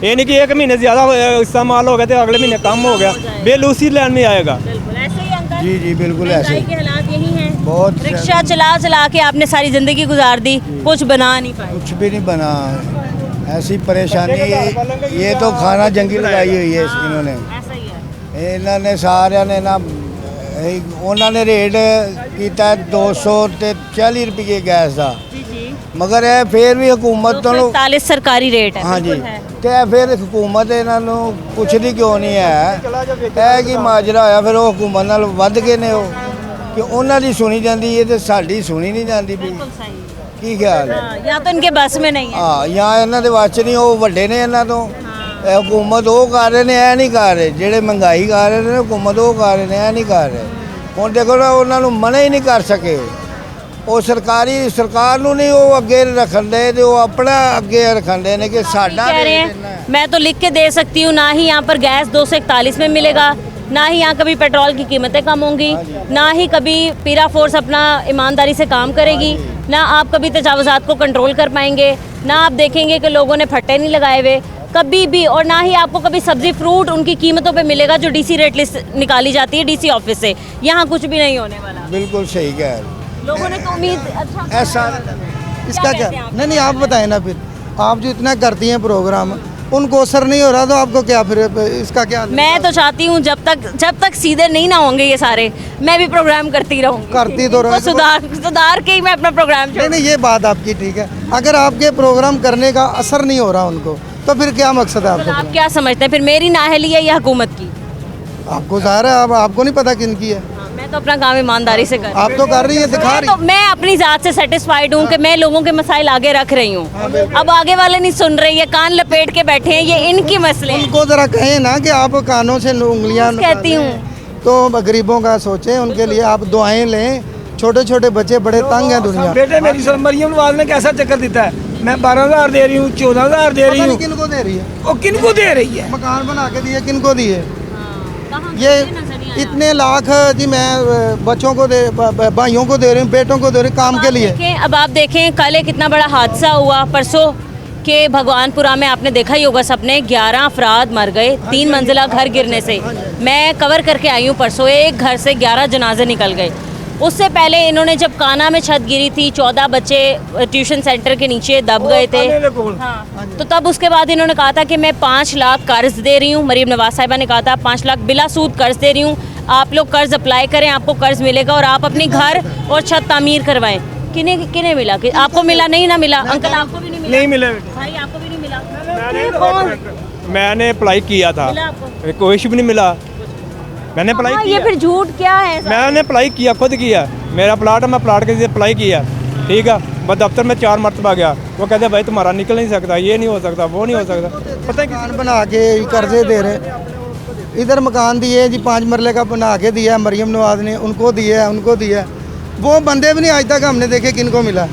ये नहीं कि 1 महीने ज़्यादा इस्तेमाल हो गया तो अगले महीने कम हो गया, बिल उसी लाइन में आएगा। बिल्कुल ऐसे ही अंकल। जी जी बिल्कुल ऐसे महंगाई के हालात यही हैं। बहुत रिक्शा चला चला के आपने सारी जिंदगी गुजार दी, कुछ बना नहीं पाए। कुछ भी नहीं बना, ऐसी परेशानी। ये तो खाना जंगी लगाई हुई है इन्होंने। ऐसा ही है। इन्होंने सारिਆਂ ने ना ਉਹਨਾਂ ਨੇ ਰੇਟ ਕੀਤਾ 240 ਰੁਪਏ ਗੈਸ ਦਾ, ਮਗਰ ਇਹ ਫੇਰ ਵੀ ਹਕੂਮਤ ਤੋਂ 241 ਸਰਕਾਰੀ ਰੇਟ है। ਹਾਂਜੀ बिल्कुल है। ਤੇ ਇਹ ਫਿਰ ਹਕੂਮਤ ਇਹਨਾਂ ਨੂੰ ਪੁੱਛਦੀ ਕਿਉਂ ਨਹੀਂ ਹੈ? ਇਹ ਕੀ ਮਾਜਰਾ ਹੋਇਆ ਫਿਰ? ਉਹ ਹਕੂਮਤ ਨਾਲ ਵੱਧ ਗਏ ਨੇ ਉਹ ਕਿ ਉਹਨਾਂ ਦੀ ਸੁਣੀ ਜਾਂਦੀ ਹੈ ਤੇ ਸਾਡੀ ਸੁਣੀ ਨਹੀਂ ਜਾਂਦੀ ਵੀ। बिल्कुल सही। ਕੀ ਖਿਆਲ ਹੈ? हाँ, यहाँ तो इनके बस में नहीं है। ਹਾਂ ਜਾਂ ਇਹਨਾਂ ਦੇ ਵਾਚ ਨਹੀਂ, ਉਹ ਵੱਡੇ ਨੇ ਇਹਨਾਂ ਤੋਂ। ਇਹ ਹਕੂਮਤ ਉਹ ਕਰ ਰਹੇ ਨੇ, ਇਹ ਨਹੀਂ ਕਰ ਰਹੇ। ਜਿਹੜੇ ਮਹਿੰਗਾਈ ਕਰ ਰਹੇ ਨੇ ਹਕੂਮਤ ਉਹ ਕਰ ਰਹੇ ਨੇ, ਇਹ ਨਹੀਂ ਕਰ ਰਹੇ। ਹੁਣ ਦੇਖੋ ਨਾ ਉਹਨਾਂ ਨੂੰ ਮਨਾ ਹੀ ਨਹੀਂ ਕਰ ਸਕੇ। ਉਹ ਸਰਕਾਰ ਨੂੰ ਨਹੀਂ ਉਹ ਅੱਗੇ ਰੱਖਣ ਦੇ ਤੇ ਉਹ ਆਪਣਾ ਅੱਗੇ ਰੱਖਣ ਦੇ ਨੇ ਕਿ ਸਾਡਾ कह रहे हैं मैं तो लिख के दे सकती हूँ, ना ही यहाँ पर गैस 241 में मिलेगा, ना ही यहाँ कभी पेट्रोल की कीमतें कम होंगी, ना ही कभी पीरा फोर्स अपना ईमानदारी से काम करेगी, ना आप कभी तजावुज़ात को कंट्रोल कर पाएंगे, ना आप देखेंगे कि लोगों ने फट्टे नहीं लगाए हुए कभी भी, और ना ही आपको कभी सब्जी फ्रूट उनकी कीमतों पे मिलेगा जो डीसी रेट लिस्ट निकाली जाती है डीसी ऑफिस से। यहाँ कुछ भी नहीं होने वाला। बिल्कुल सही कह रहे। लोगों ने तो उम्मीद अच्छा ऐसा इसका क्या? कहते हैं आप? नहीं आप बताएं ना, फिर आप जो इतना करती हैं प्रोग्राम, उनको असर नहीं हो रहा तो आपको क्या फिर इसका क्या? मैं तो चाहती हूँ जब तक सीधे नहीं ना होंगे ये सारे, मैं भी प्रोग्राम करती रहूँगी। करती तो रहो। सुधार के ही मैं अपना प्रोग्राम नहीं ये बात आपकी ठीक है। अगर आपके प्रोग्राम करने का असर नहीं हो रहा उनको तो फिर क्या मकसद है तो आपको? आप क्या समझते हैं फिर मेरी नाअहली है या हुकूमत की? आपको ज़ाहिर है आपको नहीं पता किनकी है। मैं तो अपना काम ईमानदारी से कर आप तो कर रही हैं, दिखा रही तो मैं अपनी ज़ात से सेटिस्फाइड हूँ कि मैं लोगों के मसाइल आगे रख रही हूँ। अब आगे वाले नहीं सुन रहे, ये कान लपेट के बैठे हैं, ये इनकी मसले हैं। उनको ज़रा कहें ना कि आप कानों से उंगलियां कहती हूँ। तो गरीबों का सोचें, उनके लिए आप दुआएं लें। छोटे छोटे बच्चे बड़े तंग हैं दुनिया। बेटे मेरी सुन, मरियम नवाज ने कैसा चक्कर देता है? मैं 12,000 दे रही हूँ, 14,000 दे रही हूँ। किनको दे रही है? वो किनको दे रही है? मकान बना के दिए, किनको दिए? ये इतने लाख जी मैं बच्चों को दे, भाइयों को दे रही हूँ, बेटों को दे रही हूँ काम के लिए। अब आप देखें कल एक इतना बड़ा हादसा हुआ परसों के भगवानपुरा में, आपने देखा ही होगा सबने, 11 अफराद मर गए 3 मंजिला घर गिरने से। मैं कवर करके आई हूँ परसों, एक घर से 11 जनाजे निकल गए। उससे पहले इन्होंने जब काना में छत गिरी थी, 14 बच्चे ट्यूशन सेंटर के नीचे दब गए थे। हाँ। तो तब उसके बाद इन्होंने कहा था कि मैं 5 लाख कर्ज दे रही हूँ। मरीम नवाज साहिबा ने कहा था 5 लाख बिला सूद कर्ज दे रही हूँ, आप लोग कर्ज अप्लाई करें, आपको कर्ज मिलेगा और आप अपनी घर और छत तामीर करवाएं। किन्हें मिला? कि आपको मिला? नहीं ना मिला। अंकल आपको भी नहीं मिला? नहीं मिला। भाई आपको भी नहीं मिला? मैंने अप्लाई किया था, कुछ भी नहीं मिला। मैंने अप्लाई किया। ये फिर झूठ क्या है? मैंने अप्लाई किया, खुद किया। मेरा प्लाट है, मैं प्लाट के लिए अप्लाई किया, ठीक है। मैं दफ्तर में 4 मरतबा गया, वो कहते भाई तुम्हारा निकल नहीं सकता, ये नहीं हो सकता, वो नहीं हो सकता। पता है मकान बना के कर्जे दे रहे, इधर मकान दिए जी 5 मरले का बना के दिया मरियम नवाज ने, उनको दिया, उनको दिया। वो बंदे भी नहीं आज तक हमने देखे किनको मिला।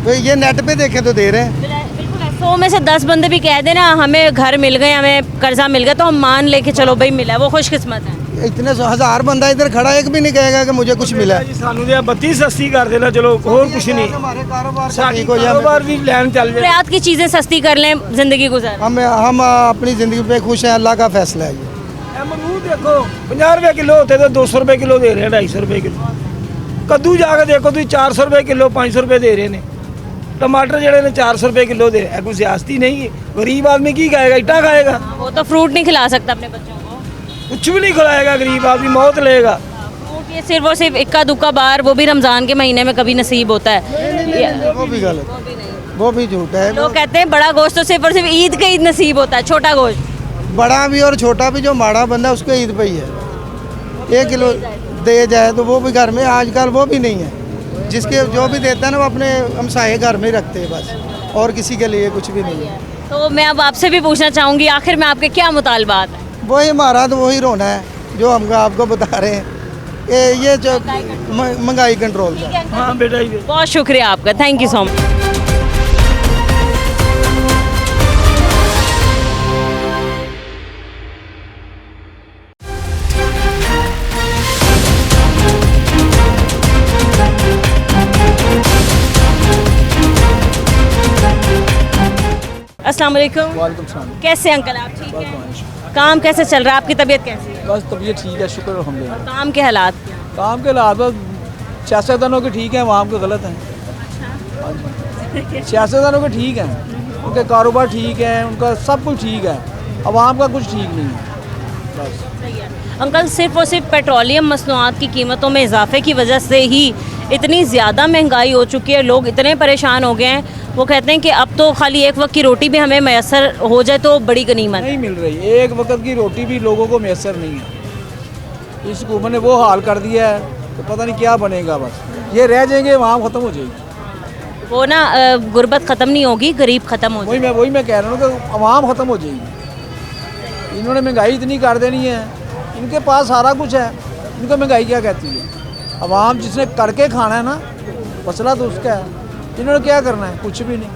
तो ये नेट पे देखे तो दे रहे हैं। बिल्कुल 100 में से 10 बंदे भी कह देना हमें घर मिल गए, हमें कर्जा मिल गया, तो हम मान ले कि चलो भाई मिला, वो खुशकिस्मत है। इतने 1000 बंदा इधर खड़ा, एक भी नहीं कहेगा कि मुझे कुछ मिला है। सानू दे बत्ती सस्ती कर देना, चलो और कुछ नहीं, हमारे कारोबार साडी कारोबार भी लैन चल जाए। ज़रूरियात की चीज़ें सस्ती कर लें, ज़िंदगी गुजार। हम अपनी ज़िंदगी पे खुश हैं, अल्लाह का फैसला है ये। अमरूद देखो 50 रुपए किलो होते तो 200 रुपए किलो दे रहे हैं, 250 रुपए किलो। कद्दू जाके देखो तुम 400 रुपए किलो, 500 रुपए दे रहे हैं। टमाटर जड़े ने 400 रुपए किलो दे, कोई सियासती नहीं है। गरीब आदमी की खाएगा, इट्टा खाएगा, वो तो फ्रूट नहीं खिला सकता अपने बच्चों को, कुछ भी नहीं खिलाएगा, गरीब आदमी मौत लेगा। फ्रूट ये सिर्फ और सिर्फ इक्का दुक्का बार, वो भी रमज़ान के महीने में कभी नसीब होता है। वो भी गलत, वो भी झूठ है। लोग कहते हैं बड़ा गोश्त तो सिर्फ और सिर्फ ईद के ईद नसीब होता है, छोटा गोश्त बड़ा भी और छोटा भी, जो माड़ा बंदा उसको ईद पे ही है। 1 किलो दे जाए तो वो भी घर में आजकल वो भी नहीं है। जिसके जो भी देता है ना वो अपने हमसाये घर में ही रखते हैं बस, और किसी के लिए कुछ भी नहीं है। तो मैं अब आपसे भी पूछना चाहूँगी, आखिर में आपके क्या मुतालबात हैं? वही हमारा तो वही रोना है जो हम आपको बता रहे हैं, ये जो महंगाई कंट्रोल का। हाँ बेटा ही बहुत शुक्रिया आपका, थैंक यू सो मच। अस्सलाम वालेकुम। वालेकुम सलाम। कैसे अंकल आप? ठीक है। काम कैसे चल रहा है? आपकी तबीयत कैसी है? बस तबीयत ठीक है, शुक्र अल्हम्दुलिल्लाह। काम के हालात? काम के हालात बस सियासतदानों के ठीक हैं, वहाँ के गलत हैं। सियासतदानों के ठीक हैं, उनके कारोबार ठीक है, उनका सब कुछ ठीक है, अवाम का कुछ ठीक नहीं है बस। अंकल सिर्फ और सिर्फ पेट्रोलियम मसनूआत की कीमतों में इजाफे की वजह से ही इतनी ज़्यादा महंगाई हो चुकी है, लोग इतने परेशान हो गए हैं। वो कहते हैं कि अब तो खाली एक वक्त की रोटी भी हमें मैसर हो जाए तो बड़ी गनीमत। नहीं मिल रही, एक वक्त की रोटी भी लोगों को मैसर नहीं है। इस हुकूमत ने वो हाल कर दिया है तो पता नहीं क्या बनेगा, बस ये रह जाएंगे, वहाँ ख़त्म हो जाएगी। वो ना गुर्बत ख़त्म नहीं होगी, गरीब ख़त्म हो जाएगी। वही मैं कह रहा हूँ कि अवाम ख़त्म हो जाएगी। इन्होंने महंगाई इतनी कर देनी है, इनके पास सारा कुछ है, इनको महंगाई क्या कहती है? अवाम जिसने करके खाना है ना, मसला तो उसका है। इन्होंने क्या करना है? कुछ भी नहीं,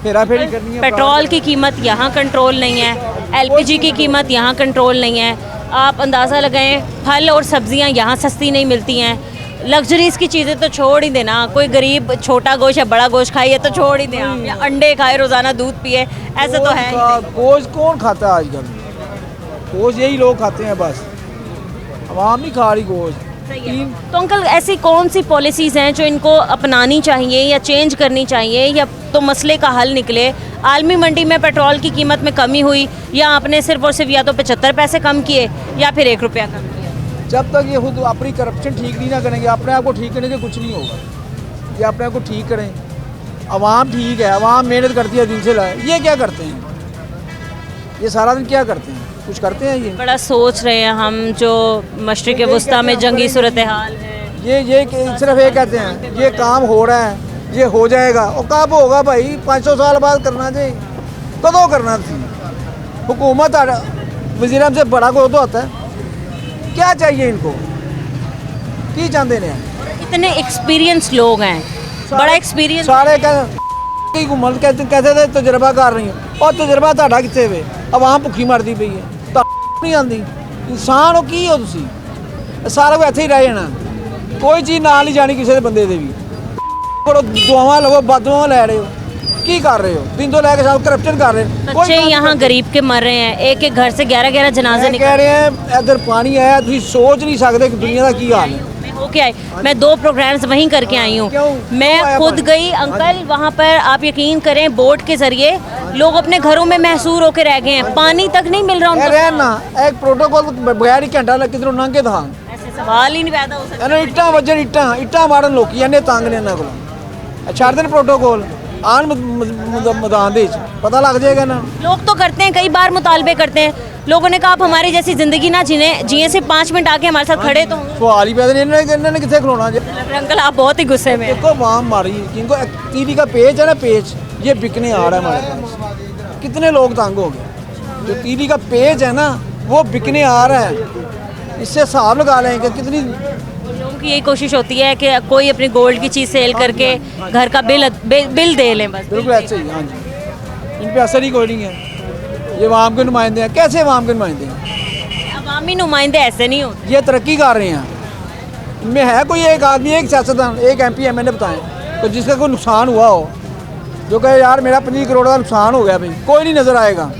फेरा फेरी करनी है। पेट्रोल की कीमत यहाँ कंट्रोल नहीं है, एलपीजी की कीमत यहाँ कंट्रोल नहीं है। आप अंदाज़ा लगाएं, फल और सब्जियाँ यहाँ सस्ती नहीं मिलती हैं। लग्जरीज़ की चीज़ें तो छोड़ ही देना, कोई गरीब छोटा गोश्त या बड़ा गोश्त खाए तो छोड़ ही दें आप, या अंडे खाए, रोज़ाना दूध पिए, ऐसा तो है ही नहीं। गोश्त कौन खाता है आजकल? गोश्त यही लोग खाते हैं बस, अवाम नहीं खा रही गोश्त। तो अंकल ऐसी कौन सी पॉलिसीज़ हैं जो इनको अपनानी चाहिए या चेंज करनी चाहिए, या तो मसले का हल निकले? आलमी मंडी में पेट्रोल की कीमत में कमी हुई, या आपने सिर्फ और सिर्फ या तो 75 पैसे कम किए या फिर 1 रुपया कम किया? जब तक ये खुद अपनी करप्शन ठीक नहीं ना करेंगे, अपने आप को ठीक करने के कुछ नहीं होगा। ये अपने आप को ठीक करें, अवाम ठीक है, अवाम मेहनत करती है दिन से लाए। ये क्या करते हैं? ये सारा दिन क्या करते हैं? कुछ करते हैं? ये बड़ा सोच रहे हैं हम, जो मशरिक़ वस्ता में जंगी सूरत हाल है। ये सिर्फ ये कहते हैं ये काम हो रहा है, ये हो जाएगा, और कब होगा भाई? 500 साल बाद करना चाहिए, कदों करना चाहिए? हुकूमत वज़ीर से बड़ा को तो आता है, क्या चाहिए इनको? की चाहते हैं? इतने एक्सपीरियंस लोग हैं, बड़ा एक्सपीरियंस सारे की घूमन कैसे थे तजर्बा कर रही है, और तजर्बा ਤੁਹਾਡਾ कितने वे? अवाम भुखी मरती पई है, नहीं आती। इंसान हो की हो तुसी? सारा कुछ ਇੱਥੇ ਹੀ ਰਹਿ ਜਾਣਾ, कोई चीज़ नाल नहीं जानी किसी बंदे दे भी। दुआवां लवो, बददुआवां लै रहे हो, की कर रहे हो? दिन तो लैके सब करप्शन कर रहे हैं। बच्चे यहाँ गरीब के मर रहे हैं, एक एक घर से 11-11 जनाजे निकल कह रहे हैं इधर पानी आया, तुम सोच नहीं सकते कि दुनिया का की हाल है। होके आई, मैं 2 प्रोग्राम्स वहीं करके आई हूँ। मैं खुद गई अंकल, वहाँ पर आप यकीन करें बोट के जरिए लोग अपने घरों में महसूर होकर रह गए हैं, पानी तक नहीं मिल रहा उनको। रहना एक प्रोटोकॉल बगैर ही घंटा लग किधरों लंघे था, सवाल ही नहीं पैदा हो सकता। इट्टा वजन इट्टा मारन लोग इन्ने तंग ने इन्हों को छड़ देन प्रोटोकॉल आन मैदान दे पता लग जाएगा ना। लोग तो करते हैं, कई बार मुतालबे करते हैं, लोगों ने कहा आप हमारी जैसी जिंदगी ना जिए सिर्फ 5 मिनट आके हमारे साथ खड़े तो सवाल ही पैदा नहीं, इन्होंने कितने खिलौना? अंकल आप बहुत ही गुस्से में। देखो वाम मारी क्योंकि टीवी का पेज है ना, पेज ये बिकने आ रहा है हमारे पास। कितने लोग तंग हो गए? जो टीवी का पेज है ना वो बिकने आ रहा है, इससे हिसाब लगा लें कि कितनी लोगों की यही कोशिश होती है कि कोई अपनी गोल्ड की चीज़ सेल करके घर का बिल दे लें बस। बिल्कुल ऐसे ही। हाँ जी, इन पे असर ही कोई नहीं है। ये अवाम के नुमाइंदे हैं, कैसे अवाम के नुमाइंदे हैं? अवामी नुमाइंदे ऐसे नहीं होते। ये तरक्की कर रहे हैं, इनमें है कोई एक आदमी, एक सियासतदान, एक MP MLA बताएं तो जिसका कोई नुकसान हुआ हो, जो कहे यार मेरा 25 करोड़ का नुकसान हो गया भाई, कोई नहीं नज़र आएगा।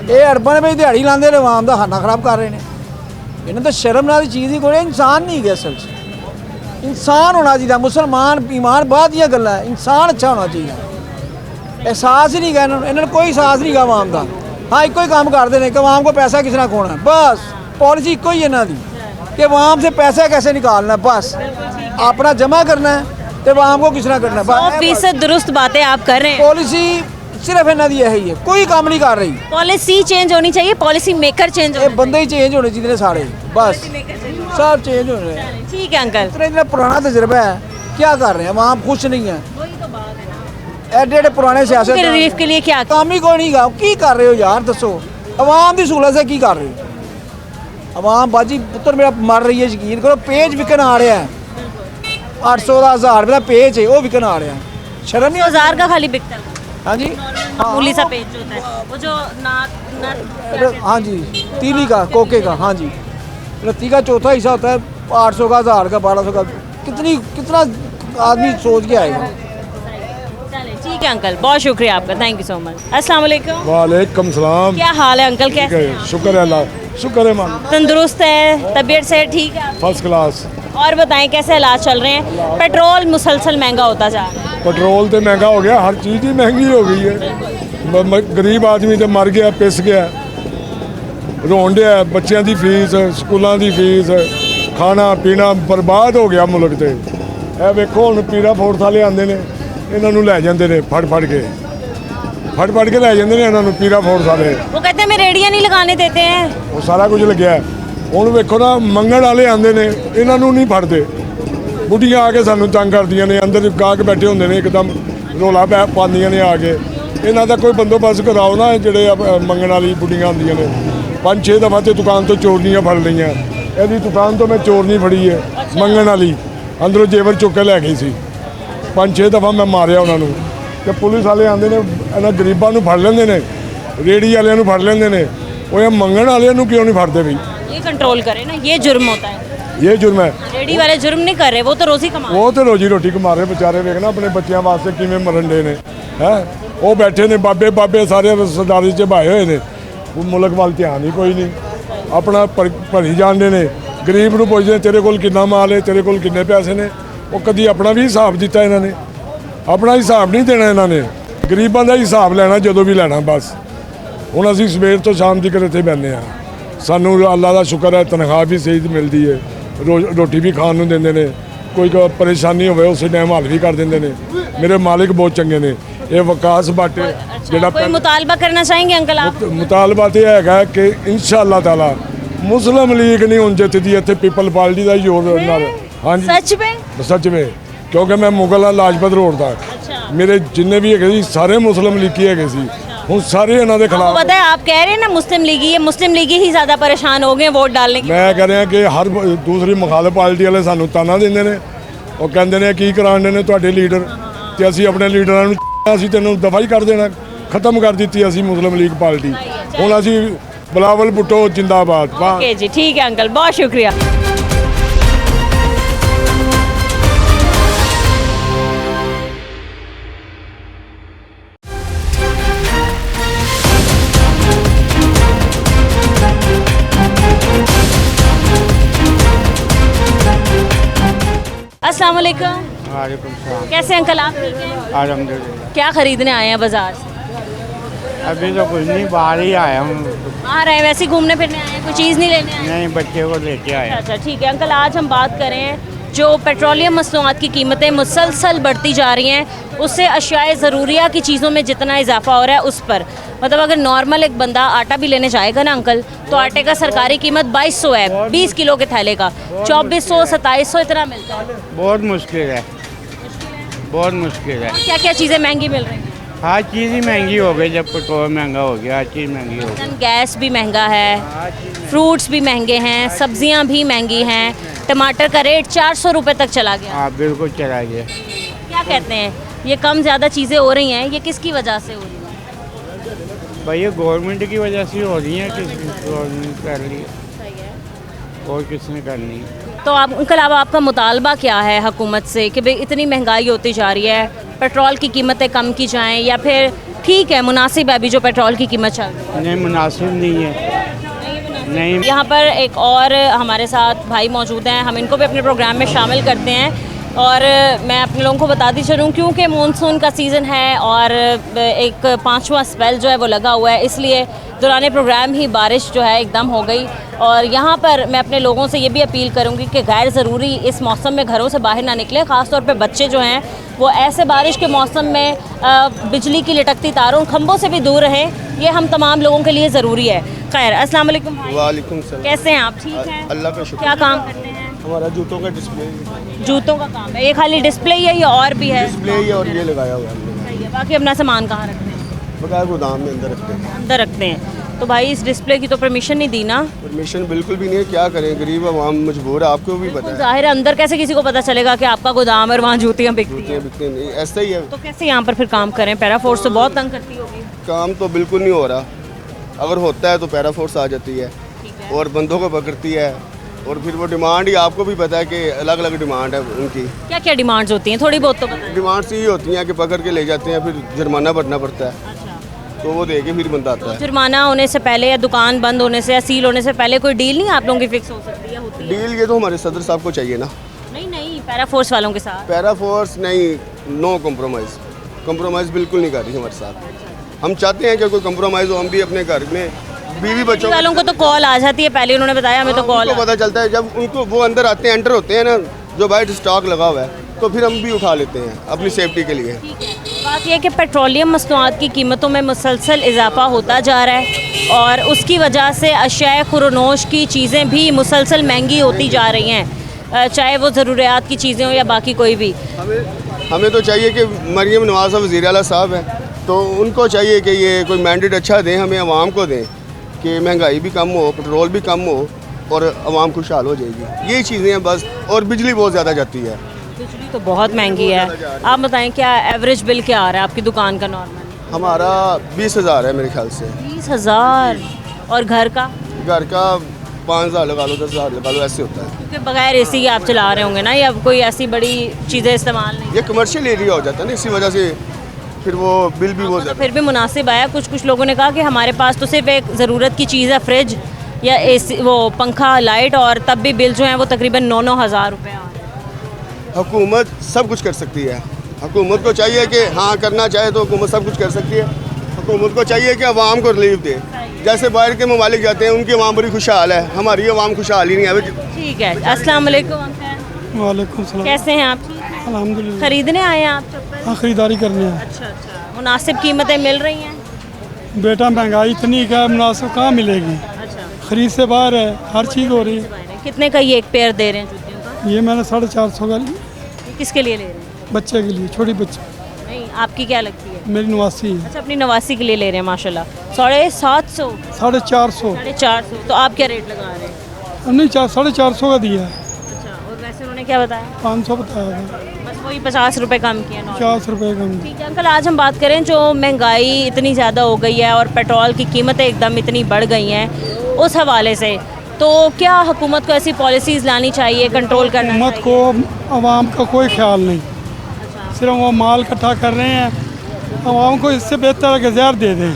ये अर्बन में दिहाड़ी लाते ने अवाम का खाना खराब कर रहे हैं। इन्हें तो शर्म नाल चीज़ ही कोई इंसान नहीं है। असल इंसान होना चाहिए, मुसलमान ईमान बाद दियां गल्लां है, इंसान अच्छा होना चाहिए। एहसास ही नहीं गा इन्होंने, कोई एहसास नहीं गा अवाम का। हाँ एको ही काम करते हैं कि अवाम को पैसा किस तरह खोना है, बस पॉलिसी एको ही इन्हों की कि अवाम से पैसा कैसे निकालना है, बस अपना जमा करना है तो अवाम को किस तरह करना है। 100% दुरुस्त बातें आप कर रहे हैं। पॉलिसी सिर्फ इन्हों की यही है, कोई काम नहीं कर रही। पॉलिसी चेंज होनी चाहिए, पॉलिसी मेकर चेंज ये बंदे ही चेंज होने चाहिए सारे, बस सब चेंज होने हैं। ठीक है अंकल। इतना इतना पुराना तजर्बा है, क्या कर रहे हैं, अवाम खुश नहीं है। एडे एडे पुराने सियासत रिलीफ के लिए क्या काम ही कोई नहीं गा, की कर रहे हो यार, दसो अवाम की सहूलत से की कर रहे हो? अवाम बाजी पुत्र मेरा मर रही है, यकीन करो। पेज विकन आ रहा है, 800 का 1000 रुपये का पेज है, वो विकन आ रहा है। शर्म नहीं 1000 का खाली बिकता है। हाँ जी, मामूली सा पेज जो होता है, वो जो नाक हाँ जी, तीली का, कोके का, हाँ जी, रत्ती का चौथा हिस्सा होता है, 800 का, 1000 का, 1200 का। कितना आदमी सोच के आएगा। ठीक है अंकल, बहुत शुक्रिया आपका, थैंक यू सो मच। अस्सलाम वालेकुम। वालेकुम सलाम। क्या हाल है अंकल, कैसे हैं आप? शुक्र है अल्लाह, शुक्र है मान, तंदुरुस्त है, तबीयत से ठीक है? First class. और बताएं कैसे हालात चल रहे हैं? पेट्रोल मुसलसल महंगा होता जा रहा है। पेट्रोल तो महंगा हो गया, हर चीज़ ही महंगी हो गई है। गरीब आदमी तो मर गया, पिस गया, रोन दिया। बच्चों की फीस, स्कूलों की फीस, खाना पीना बर्बाद हो गया मुल्क से। ਇਹ ਵੇਖੋ ਹੁਣ ਪੀਰਾ ਫੋਰਸ ਵਾਲੇ ਆਉਂਦੇ ਨੇ, ਇਹਨਾਂ ਨੂੰ ਲੈ ਜਾਂਦੇ ਨੇ ਫੜ ਫੜ ਕੇ ਲੈ ਜਾਂਦੇ ਨੇ ਇਹਨਾਂ ਨੂੰ ਪੀਰਾ ਫੋਰਸ ਵਾਲੇ। वो कहते हैं हमें रेडियां नहीं लगाने देते हैं। ਉਹ ਸਾਰਾ ਕੁਝ ਲੱਗਿਆ। ਹੁਣ ਵੇਖੋ ਨਾ ਮੰਗਣ ਵਾਲੇ ਆਉਂਦੇ ਨੇ, ਇਹਨਾਂ ਨੂੰ ਨਹੀਂ ਫੜਦੇ। ਬੁੱਢੀਆਂ ਆ ਕੇ ਸਾਨੂੰ ਤੰਗ ਕਰਦੀਆਂ ਨੇ, ਅੰਦਰ ਗਾਹਕ ਬੈਠੇ ਹੁੰਦੇ ਨੇ, ਇੱਕਦਮ ਰੋਲਾ ਪਾਉਂਦੀਆਂ ਨੇ ਆ ਕੇ। ਇਹਨਾਂ ਦਾ ਕੋਈ ਬੰਦੋਬਸਤ ਕਰਾਓ ਨਾ, ਜਿਹੜੇ ਮੰਗਣ ਵਾਲੀ ਬੁੱਢੀਆਂ ਹੁੰਦੀਆਂ ਨੇ। 5-6 ਦਫਾ ਤੇ ਦੁਕਾਨ ਤੋਂ ਚੋਰੀਆਂ ਫੜ ਲਈਆਂ। ਇਹਦੀ ਦੁਕਾਨ ਤੋਂ ਮੈਂ ਚੋਰ ਨਹੀਂ ਫੜੀ ਹੈ, ਮੰਗਣ ਵਾਲੀ ਅੰਦਰੋਂ ਜੇਵਰ ਚੁੱਕ ਕੇ ਲੈ ਗਈ ਸੀ। 5-6 ਦਫਾ ਮੈਂ ਮਾਰਿਆ ਉਹਨਾਂ ਨੂੰ। ਤੇ ਪੁਲਿਸ ਵਾਲੇ ਆਉਂਦੇ ਨੇ, ਇਹਨਾਂ ਗਰੀਬਾਂ ਨੂੰ ਫੜ ਲੈਂਦੇ ਨੇ, ਰੇੜੀ ਵਾਲਿਆਂ ਨੂੰ ਫੜ ਲੈਂਦੇ ਨੇ। ਉਹ ਇਹ ਮੰਗਣ ਵਾਲਿਆਂ ਨੂੰ ਕਿਉਂ ਨਹੀਂ ਫੜਦੇ ਬਈ? ये कंट्रोल करें ना, ये जुर्म होता है। ਇਹ ਜੁਰਮ ਹੈ। रेडी वाले जुर्म नहीं कर रहे, वो तो रोजी कमा रहे हैं। ਉਹ ਤੇ ਰੋਜੀ ਰੋਟੀ ਕਮਾ ਰਹੇ ਵਿਚਾਰੇ। ਵੇਖਣਾ ਆਪਣੇ ਬੱਚਿਆਂ ਵਾਸਤੇ ਕਿਵੇਂ ਮਰਨ ਦੇ ਨੇ ਹੈ। ਉਹ ਬੈਠੇ ਨੇ ਬਾਬੇ ਸਾਰੇ ਸਰਦਾਰੀ ਚ ਭਾਏ ਹੋਏ ਨੇ। ਉਹ ਮੁਲਕ ਵੱਲ ਧਿਆਨ ਹੀ ਕੋਈ ਨਹੀਂ, ਆਪਣਾ ਭਰੀ ਜਾਂਦੇ ਨੇ। ਗਰੀਬ ਨੂੰ ਪੁੱਛਦੇ ਤੇਰੇ ਕੋਲ ਕਿੰਨਾ ਮਾਲ ਹੈ, ਤੇਰੇ ਕੋਲ ਕਿੰਨੇ ਪੈਸੇ ਨੇ। ਉਹ ਕਦੀ ਆਪਣਾ ਵੀ ਹਿਸਾਬ ਦਿੱਤਾ ਇਹਨਾਂ ਨੇ? ਆਪਣਾ ਹਿਸਾਬ ਨਹੀਂ ਦੇਣਾ ਇਹਨਾਂ ਨੇ, ਗਰੀਬਾਂ ਦਾ ਹਿਸਾਬ ਲੈਣਾ ਜਦੋਂ ਵੀ ਲੈਣਾ ਬਸ। ਹੁਣ ਅਸੀਂ ਸਵੇਰ ਤੋਂ ਸ਼ਾਮ ਤੱਕ ਇੱਥੇ ਬੈਠੇ ਹਾਂ। ਸਾਨੂੰ ਅੱਲਾ ਦਾ ਸ਼ੁਕਰ ਹੈ, ਤਨਖਾਹ ਵੀ ਸਹੀ ਮਿਲਦੀ ਹੈ, ਰੋਟੀ ਵੀ ਖਾਣ ਨੂੰ ਦਿੰਦੇ ਨੇ। ਕੋਈ ਪਰੇਸ਼ਾਨੀ ਹੋਵੇ ਉਸੇ ਟਾਈਮ ਹੱਲ ਵੀ ਕਰ ਦਿੰਦੇ ਨੇ। ਮੇਰੇ ਮਾਲਿਕ ਬਹੁਤ ਚੰਗੇ ਨੇ। ਇਹ ਵਿਕਾਸ ਬਾਟੇ ਜਿਹੜਾ कोई मुतालबा करना चाहेंगे अंकल आप? ਮੁਤਾਲਬਾ ਤੇ ਹੈਗਾ ਕਿ ਇਨਸ਼ਾਅੱਲਾ ਤਾਲਾ ਮੁਸਲਿਮ ਲੀਗ ਨਹੀਂ ਹੁਣ ਜਿੱਤਦੀ ਇੱਥੇ, ਪੀਪਲ ਪਾਰਟੀ ਦਾ ਜ਼ੋਰ ਨਾਲ। ਹਾਂਜੀ सच में? ਸੱਚ ਵਿੱਚ, ਕਿਉਂਕਿ ਮੈਂ ਮੁਗਲ ਲਾਜਪਤ ਰੋਡ ਦਾ, ਮੇਰੇ ਜਿੰਨੇ ਵੀ ਹੈਗੇ ਸੀ ਸਾਰੇ ਮੁਸਲਿਮ ਲੀਗੀ ਹੈਗੇ ਸੀ। ਹੁਣ ਸਾਰੇ ਇਹਨਾਂ ਦੇ आपको ਖਿਲਾਫ। पता है, आप कह रहे हैं ना मुस्लिम लीगी, ये मुस्लिम लीगी ही ज्यादा परेशान हो गए वोट डालने की। ਮੈਂ ਕਹਿ ਰਿਹਾ ਕਿ ਹਰ ਦੂਸਰੀ ਮੁਖਾਲਫ ਪਾਰਟੀ ਵਾਲੇ ਸਾਨੂੰ ਤਾਨਾ ਦਿੰਦੇ ਨੇ। ਉਹ ਕਹਿੰਦੇ ਨੇ ਕੀ ਕਰਾਉਂਦੇ ਨੇ ਤੁਹਾਡੇ ਲੀਡਰ, ਤੇ ਅਸੀਂ ਆਪਣੇ ਲੀਡਰਾਂ ਨੂੰ ਅਸੀਂ ਤੈਨੂੰ ਦਫਾ ਹੀ ਕਰ ਦੇਣਾ, ਖਤਮ ਕਰ ਦਿੱਤੀ ਅਸੀਂ ਮੁਸਲਿਮ ਲੀਗ ਪਾਰਟੀ। ਹੁਣ ਅਸੀਂ ਬਿਲਾਵਲ ਭੁੱਟੋ ਜਿੰਦਾਬਾਦ। ओके जी, ठीक है अंकल, बहुत शुक्रिया। अस्सलाम वालेकुम। वालेकुम सलाम। कैसे अंकल आप? ठीक हैं? अल्हम्दुलिल्लाह। क्या खरीदने आए हैं बाजार से? अभी तो कुछ नहीं, बाहर ही आया हूँ। आ रहे हैं वैसे ही घूमने फिरने आए हैं, कोई चीज़ नहीं लेने आए हैं? नहीं, बच्चे को लेके आया। अच्छा ठीक है अंकल, आज हम बात करें जो पेट्रोलियम मसनूआत की कीमतें मुसलसल बढ़ती जा रही हैं, उससे अशियाए ज़रूरिया की चीज़ों में जितना इजाफा हो रहा है उस पर, मतलब अगर नॉर्मल एक बंदा आटा भी लेने जाएगा ना अंकल, तो आटे का सरकारी कीमत 2200 है 20 किलो के थैले का, 2400 2700 इतना मिलता है। बहुत मुश्किल है, बहुत मुश्किल है। क्या क्या चीज़ें महंगी मिल रही हैं? हर चीज़ ही महंगी हो गई। जब पेट्रोल महंगा हो गया, हर चीज़ महंगी हो गई। गैस भी महंगा है, फ्रूट्स भी महंगे हैं, सब्जियां भी महंगी हैं, टमाटर का रेट 400 रुपये तक चला गया। हाँ बिल्कुल चला गया। क्या कहते हैं, ये कम ज़्यादा चीज़ें हो रही हैं, ये किसकी वजह से हो रही हैं? भाई ये गवर्नमेंट की वजह से हो रही है, किसी गवर्नमेंट कर रही है और किसने करनी है। तो आप उनके अलावा आपका मुतालबा क्या है हुकूमत से कि भाई इतनी महंगाई होती जा रही है, पेट्रोल की कीमतें कम की जाएं या फिर ठीक है मुनासिब है अभी जो पेट्रोल की कीमत चल रही है? नहीं, मुनासिब नहीं है, नहीं। यहाँ पर एक और हमारे साथ भाई मौजूद हैं, हम इनको भी अपने प्रोग्राम में शामिल करते हैं। और मैं अपने लोगों को बताती चलूँ क्योंकि मानसून का सीज़न है और एक 5वां स्पेल जो है वो लगा हुआ है, इसलिए दौरान प्रोग्राम ही बारिश जो है एकदम हो गई। और यहाँ पर मैं अपने लोगों से ये भी अपील करूँगी कि गैर ज़रूरी इस मौसम में घरों से बाहर ना निकले, ख़ास तौर पे बच्चे जो हैं वो ऐसे बारिश के मौसम में बिजली की लटकती तारों खंभों से भी दूर रहें, ये हम तमाम लोगों के लिए ज़रूरी है। खैर, अस्सलाम वालेकुम भाई। वालेकुम सलाम। कैसे हैं आप? ठीक हैं, अल्लाह का शुक्र। क्या काम करते हैं? हमारा जूतों का डिस्प्ले जूतों का काम है। ये खाली डिस्प्ले ही है या और भी है? डिस्प्ले ही और ये लगाया हुआ है हमने। सही है। बाकी अपना सामान कहाँ रखते हैं? बगैर गोदाम में अंदर रखते हैं। अंदर रखते हैं। तो भाई इस डिस्प्ले की तो परमिशन नहीं दी ना? परमिशन बिल्कुल भी नहीं है, क्या करें, गरीब आवाम मजबूर है, आपको भी पता है। जाहिर है अंदर कैसे किसी को पता चलेगा कि आपका गोदाम है और वहाँ जूतियाँ बिकती हैं? बिकते नहीं, ऐसा ही है। तो कैसे यहाँ पर फिर काम करें? पैरा फोर्स तो बहुत तंग करती होगी। काम तो बिल्कुल नहीं हो रहा, अगर होता है तो पैरा फोर्स आ जाती है और बंदों को पकड़ती है और फिर वो डिमांड ही आपको भी पता है कि अलग अलग डिमांड है उनकी। क्या क्या डिमांड्स होती हैं? थोड़ी बहुत तो बताएं। डिमांड्स ये होती हैं कि पकड़ के ले जाते हैं, फिर जुर्माना भरना पड़ता है, तो वो दे के फिर बंदा आता है। जुर्माना होने से पहले या दुकान बंद होने से या सील होने से पहले कोई डील नहीं आप लोगों की फिक्स हो सकती है? होती है डील, ये तो हमारे सदर साहब को चाहिए ना। नहीं नहीं, पैरा फोर्स वालों के साथ। पैरा फोर्स नहीं, नो कम्प्रोमाइज़, कम्प्रोमाइज़ बिल्कुल नहीं कर रही हमारे साथ। हम चाहते हैं कि कोई कम्प्रोमाइज़ हो, हम भी अपने घर में बीवी बच्चों वालों को तो कॉल आ जाती है, पहले उन्होंने बताया हमें तो कॉल पता चलता है जब उनको वो अंदर आते हैं, एंटर होते हैं ना, जो बाइट स्टॉक लगा हुआ है, तो फिर हम भी उठा लेते हैं अपनी सेफ्टी के लिए। बात यह है कि पेट्रोलियम मसनूआत की कीमतों में मुसलसल इजाफा होता जा रहा है और उसकी वजह से अशियाए खुरनोश की चीज़ें भी मुसलसल महंगी होती जा रही हैं, चाहे वो ज़रूरियात की चीज़ें हो या बाकी कोई भी। हमें तो चाहिए कि मरियम नवाज़ वज़ीर आला साहब हैं, तो उनको चाहिए कि ये कोई मैंडेट अच्छा दें, हमें आवाम को दें कि महंगाई भी कम हो, पेट्रोल भी कम हो और आवाम खुशहाल हो जाएगी। ये चीज़ें हैं बस। और बिजली बहुत ज़्यादा जाती है, बिजली तो बहुत महंगी है। आप बताएं क्या एवरेज बिल क्या आ रहा है आपकी दुकान का नॉर्मल? हमारा 20,000 है मेरे ख्याल से। 20,000? और घर का? घर का 5,000 लगा लो, 10,000 लगा लो, ऐसे होता है। क्योंकि बगैर एसी के आप चला रहे होंगे ना, या कोई ऐसी बड़ी चीज़ें इस्तेमाल नहीं? ये कमर्शियल एरिया हो जाता है ना, इसी वजह से फिर वो बिल भी बहुत ज़्यादा। फिर भी मुनासिब आया। कुछ लोगों ने कहा कि हमारे पास तो सिर्फ एक ज़रूरत की चीज़ है, फ्रिज या एसी, वो पंखा, लाइट, और तब भी बिल जो है वो तकरीबन 9-9 हज़ार रुपये आ रहे हैं। हुकूमत सब कुछ कर सकती है, हुकूमत को चाहिए कि हाँ करना चाहे तो हुकूमत सब कुछ कर सकती है। हुकूमत को चाहिए कि आवाम को रिलीफ दे। जैसे बाहर के ममालिक जाते हैं उनकी आवाम बड़ी खुशहाल है, हमारी आवाम खुशहाल ही नहीं है। ठीक है, अस्सलाम वालेकुम। वालेकुम सलाम। कैसे हैं आप? अल्हम्दुलिल्लाह। खरीदने आए हैं आप चप्पल? हाँ, खरीदारी करनी है। अच्छा, मुनासिब कीमतें मिल रही हैं? बेटा महंगाई इतनी क्या मुनासिब कहाँ मिलेगी? अच्छा, खरीद से बाहर है, हर चीज़ हो रही है। कितने का ये एक पेयर दे रहे हैं जूतियों का? ये मैंने 450 का लिया। किसके लिए ले रहे हैं? बच्चे के लिए, छोटी बच्चे। नहीं, आपकी क्या लगती है? मेरी नवासी है। अच्छा, अपनी नवासी के लिए ले रहे हैं माशाल्लाह। 750? 450। 450। तो आप क्या रेट लगा रहे हैं? नहीं, 450 का दिया है। अच्छा, और वैसे उन्होंने क्या बताया? 500 बताया था। बस वही 50 रुपये कम किया। 50 रुपये कम। ठीक है अंकल, आज हम बात करें जो महंगाई इतनी ज़्यादा हो गई है और पेट्रोल की कीमतें एकदम इतनी बढ़ गई हैं, उस हवाले से तो क्या हुकूमत को ऐसी पॉलिसीज़ लानी चाहिए, कंट्रोल करना चाहिए? हुकूमत को आवाम का कोई ख्याल नहीं, सिर्फ वो माल इकट्ठा कर रहे हैं। आवाम को इससे बेहतर है कि जहर दे दें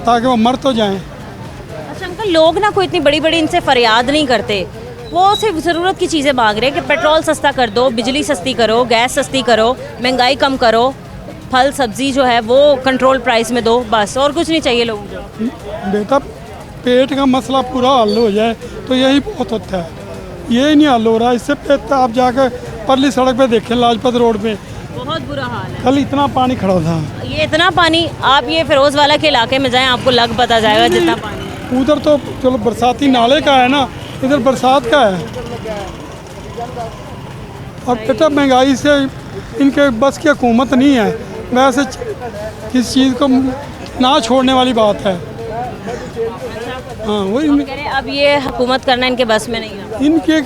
ताकि वो मर तो जाएं। अच्छा अंकल, लोग ना कोई इतनी बड़ी बड़ी इनसे फरियाद नहीं करते, वो सिर्फ ज़रूरत की चीज़ें मांग रहे हैं कि पेट्रोल सस्ता कर दो, बिजली सस्ती करो, गैस सस्ती करो, महंगाई कम करो, फल सब्ज़ी जो है वो कंट्रोल प्राइस में दो, बस और कुछ नहीं चाहिए लोगों को। बेटा पेट का मसला पूरा हल हो जाए तो यही बहुत होता है, यही नहीं हल हो रहा। इससे बेहतर आप जाकर परली सड़क पे देखें, लाजपत रोड पे बहुत बुरा हाल है। कल इतना पानी खड़ा था। ये इतना पानी, आप ये फिरोज वाला के इलाके में जाएं, आपको लग पता जाएगा जितना पानी। उधर तो चलो बरसाती नाले का है ना, इधर बरसात का है। और बेटा महंगाई से इनके बस की हुकूमत नहीं है, वैसे किस चीज़ को ना छोड़ने वाली बात है। हाँ वही कह रहे अब ये हुकूमत करना इनके बस में नहीं है। इनके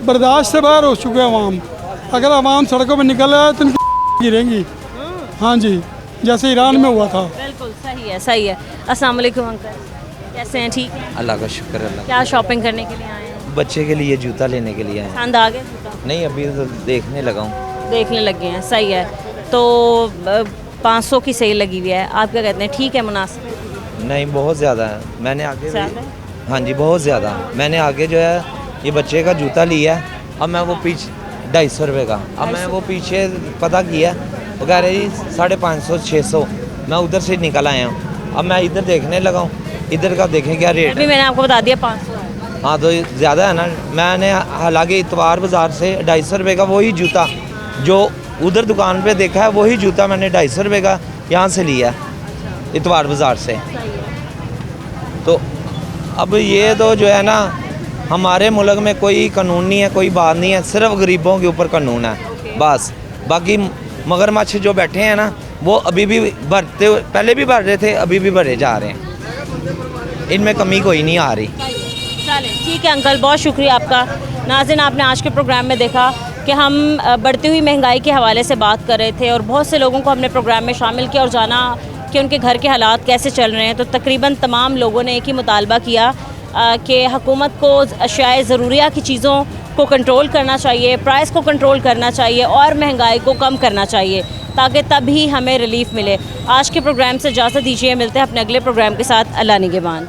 बर्दाश्त से बाहर हो चुके हैं आवाम। अगर आवाम सड़कों पर निकल आए तो इनकी गिरेंगी। हाँ जी, जैसे ईरान में हुआ था। बिल्कुल सही है, सही है। अस्सलाम वालेकुम अंकल, कैसे हैं? ठीक है। अल्लाह का शुक्र है। क्या शॉपिंग करने के लिए आए हैं? बच्चे के लिए जूता लेने के लिए आए। पसंद आ गया जूता? नहीं, अभी तो देखने लगा हूँ। देखने लगे हैं, सही है। तो 500 की सेल लगी हुई है, आप क्या कहते हैं, ठीक है, मुनासिब? नहीं, बहुत ज़्यादा है। मैंने आगे ज़्यादा? हाँ जी, बहुत ज़्यादा। मैंने आगे जो है ये बच्चे का जूता लिया है, अब मैं वो पीछे 250 रुपये का, अब मैं वो पीछे पता किया, वो कह रहे जी 550 600। मैं उधर से निकल आया हूँ, अब मैं इधर देखने लगा हूँ, इधर का देखें क्या रेट अभी है। मैंने आपको बता दिया 500 है। हाँ, तो ज़्यादा है ना। मैंने हालांकि इतवार बाज़ार से 250 रुपये का वही जूता जो उधर दुकान पे देखा है, वही जूता मैंने 250 रुपये का यहाँ से लिया इतवार बाज़ार से। तो अब ये तो जो है ना, हमारे मुल्क में कोई कानून नहीं है, कोई बात नहीं है, सिर्फ गरीबों के ऊपर कानून है बस। बाकी मगरमच्छ जो बैठे हैं ना, वो अभी भी भरते, पहले भी भर रहे थे, अभी भी भरे जा रहे हैं, इनमें कमी कोई नहीं आ रही। चलें, ठीक है अंकल, बहुत शुक्रिया आपका। नाज़रीन, आपने आज के प्रोग्राम में देखा कि हम बढ़ती हुई महंगाई के हवाले से बात कर रहे थे और बहुत से लोगों को हमने प्रोग्राम में शामिल किया और जाना कि उनके घर के हालात कैसे चल रहे हैं। तो तकरीबन तमाम लोगों ने एक ही मुतालबा किया कि हुकूमत को अशियाए ज़रूरिया की चीज़ों को कंट्रोल करना चाहिए, प्राइस को कंट्रोल करना चाहिए और महंगाई को कम करना चाहिए, ताकि तभी हमें रिलीफ मिले। आज के प्रोग्राम से इजाज़त दीजिए, मिलते हैं अपने अगले प्रोग्राम के साथ। अल्लाह निगहबान।